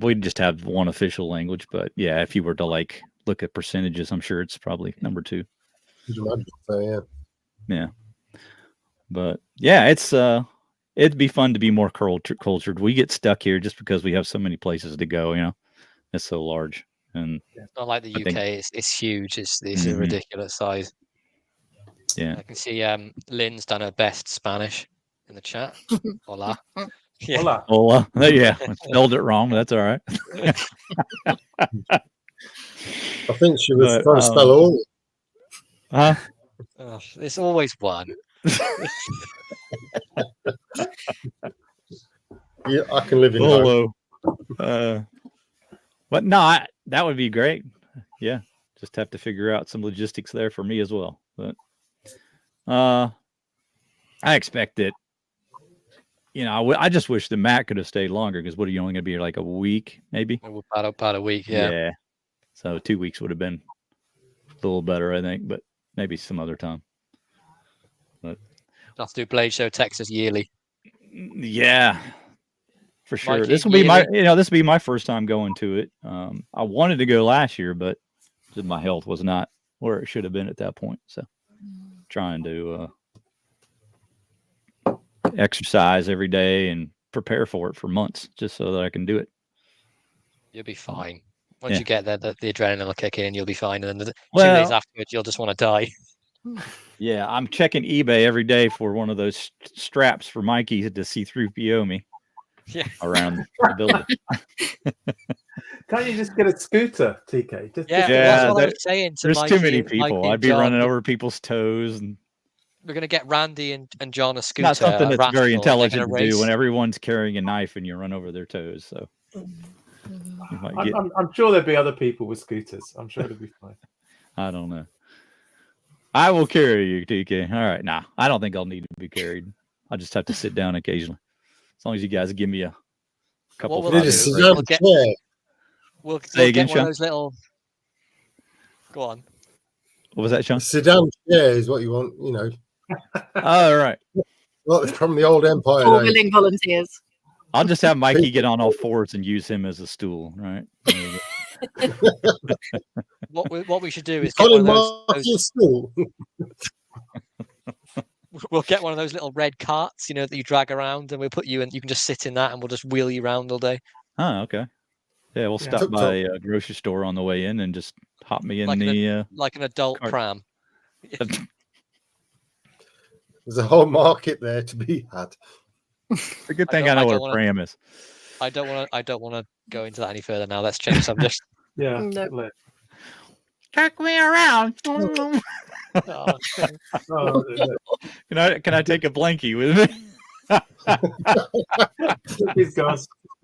we just have one official language, but yeah, if you were to look at percentages, I'm sure it's probably number 2. Could imagine. So, yeah. But yeah, it'd be fun to be more cultured. We get stuck here just because we have so many places to go. It's so large, and It's not like the I UK. think- It's huge. It's a Mhm. ridiculous size. yeah. I can see Lynn's done her best Spanish in the chat. Hola. Yeah. Hola. Oh, yeah, I spelled it wrong. But that's all right. I think she was But, trying to spell all. Huh? Oh, it's always one. Yeah, I can live in home. Hello. But no, that would be great. Yeah, just have to figure out some logistics there for me as well. But I expect it. I just wish the Matt could have stayed longer because what are you only going to be here like a week, maybe? About a week, yeah. So 2 weeks would have been a little better, I think, but maybe some other time. But Have to do Blade Show Texas yearly. yeah, for sure. Mikey, This will be my, yearly? this will be my first time going to it. I wanted to go last year, but just my health was not where it should have been at that point. So trying to exercise every day and prepare for it for months just so that I can do it. You'll be fine. Once Yeah. you get there, the adrenaline will kick in and you'll be fine. And then 2 Well- days afterwards, you'll just want to die. Yeah, I'm checking eBay every day for one of those straps for Mikey to see through PO me Yeah. around the building. Can't you just get a scooter, TK? Just Yeah, Yeah, that's what I there- was saying to There's Mikey, too many Mikey people. and I'd be John. running over people's toes, and We're going to get Randy and John a scooter. not something a that's very raffle, and they're intelligent gonna to do when race. everyone's carrying a knife and you run over their toes. So you might get, I'm sure there'd be other people with scooters. I'm sure it'd be fine. I don't know. I will carry you, TK. All right, nah, I don't think I'll need to be carried. I'll just have to sit down occasionally, as long as you guys give me a couple. What of we'll Did a do- thoughts. sedan we'll get- chair. We'll Say get again, one of Sean? those little. Go on. What was that, A Sean? sedan chair is what you want, All right, like from the old Empire Four days. willing volunteers. I'll just have Mikey get on all fours and use him as a stool. Right. There you go. What we should do is get Colin one of those, Martin's school. we'll get one of those little red carts, that you drag around, and we'll put you in. You can just sit in that, and we'll just wheel you around all day. Oh, okay. Yeah, we'll Yeah. stop Tuk-tuk. by a grocery store on the way in and just hop me in Like the. like an adult cart. pram. There's a whole market there to be had. It's a good I thing don't- I I know what don't a wanna- pram is. I don't want to go into that any further now. Let's change the subject. Yeah. No. let- Take me around. Oh, Oh, Can I take a blankie with me? Slippy's gone.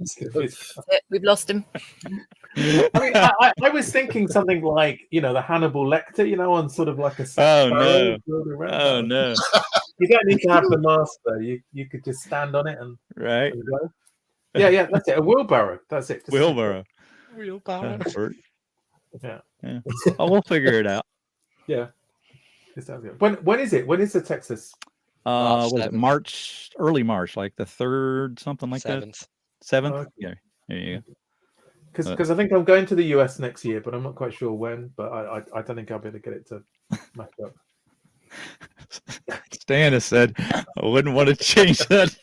Slippy's gone. We've lost him. I mean, I was thinking something like, the Hannibal Lecter, on sort of like a Oh, sack no. barrel around. Oh no! You don't need to have the mast though. You could just stand on it and Right, go. Yeah, that's it. A wheelbarrow. That's it. Just wheelbarrow. wheelbarrow. Yeah. Oh, we'll figure it out. Yeah. It sounds good. When is it? When is the Texas? March What is it? 7th. March, early March, like the 3rd, something like that. 7th. 7th. Okay. Yeah, there you go. Because I think I'm going to the US next year, but I'm not quite sure when. But I don't think I'll be able to get it to match up. Stan has said I wouldn't want to change that.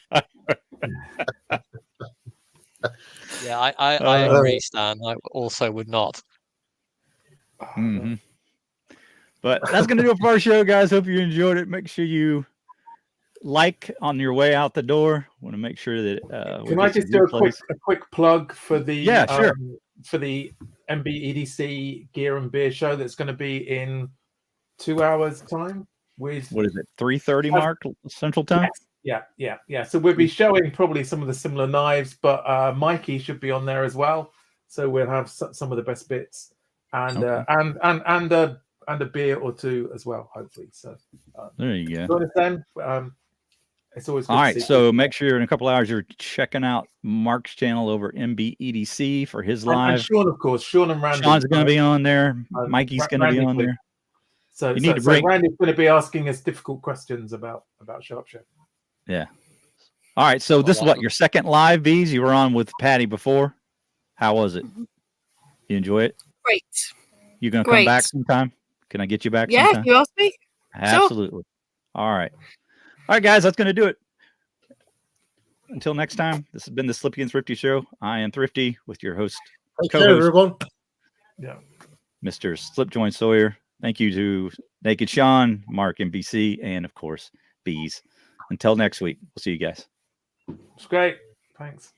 Yeah, I agree, Stan. I also would not. Mhm. But that's going to do it for our show, guys. Hope you enjoyed it. Make sure you like on your way out the door. Want to make sure that. Can I just do a quick plug for the sure. For the MBEDC Gear and Beer show that's going to be in 2 hours time with What is it? 3:30 mark Central Time. Yeah. So we'll be showing probably some of the similar knives, but Mikey should be on there as well. So we'll have some of the best bits and and a beer or two as well, hopefully. So There you go. you understand? It's always good All to right, see so people. make sure in a couple hours you're checking out Mark's channel over MBEDC for his And live. Sean, of course, Sean and Randy. Sean's going to be on there. Mikey's going to be Randy on Cliff. there. So You need to bring- Randy's going to be asking us difficult questions about Sharpshooter. Yeah. All right, so this is what your second live, Bees. You were on with Patty before. How was it? You enjoy it? Great. You going to come Great. back sometime? Can I get you back Yeah, sometime? if you ask me. Absolutely. All right. All right, guys, that's going to do it. Until next time, this has been the Slippy and Thrifty Show. I am Thrifty with your host, Take care, co-host, everyone. Yeah. Mr. Slipjoint Sawyer. Thank you to Naked Sean, Mark MBC, and of course, Bees. Until next week, we'll see you guys. It's great. Thanks.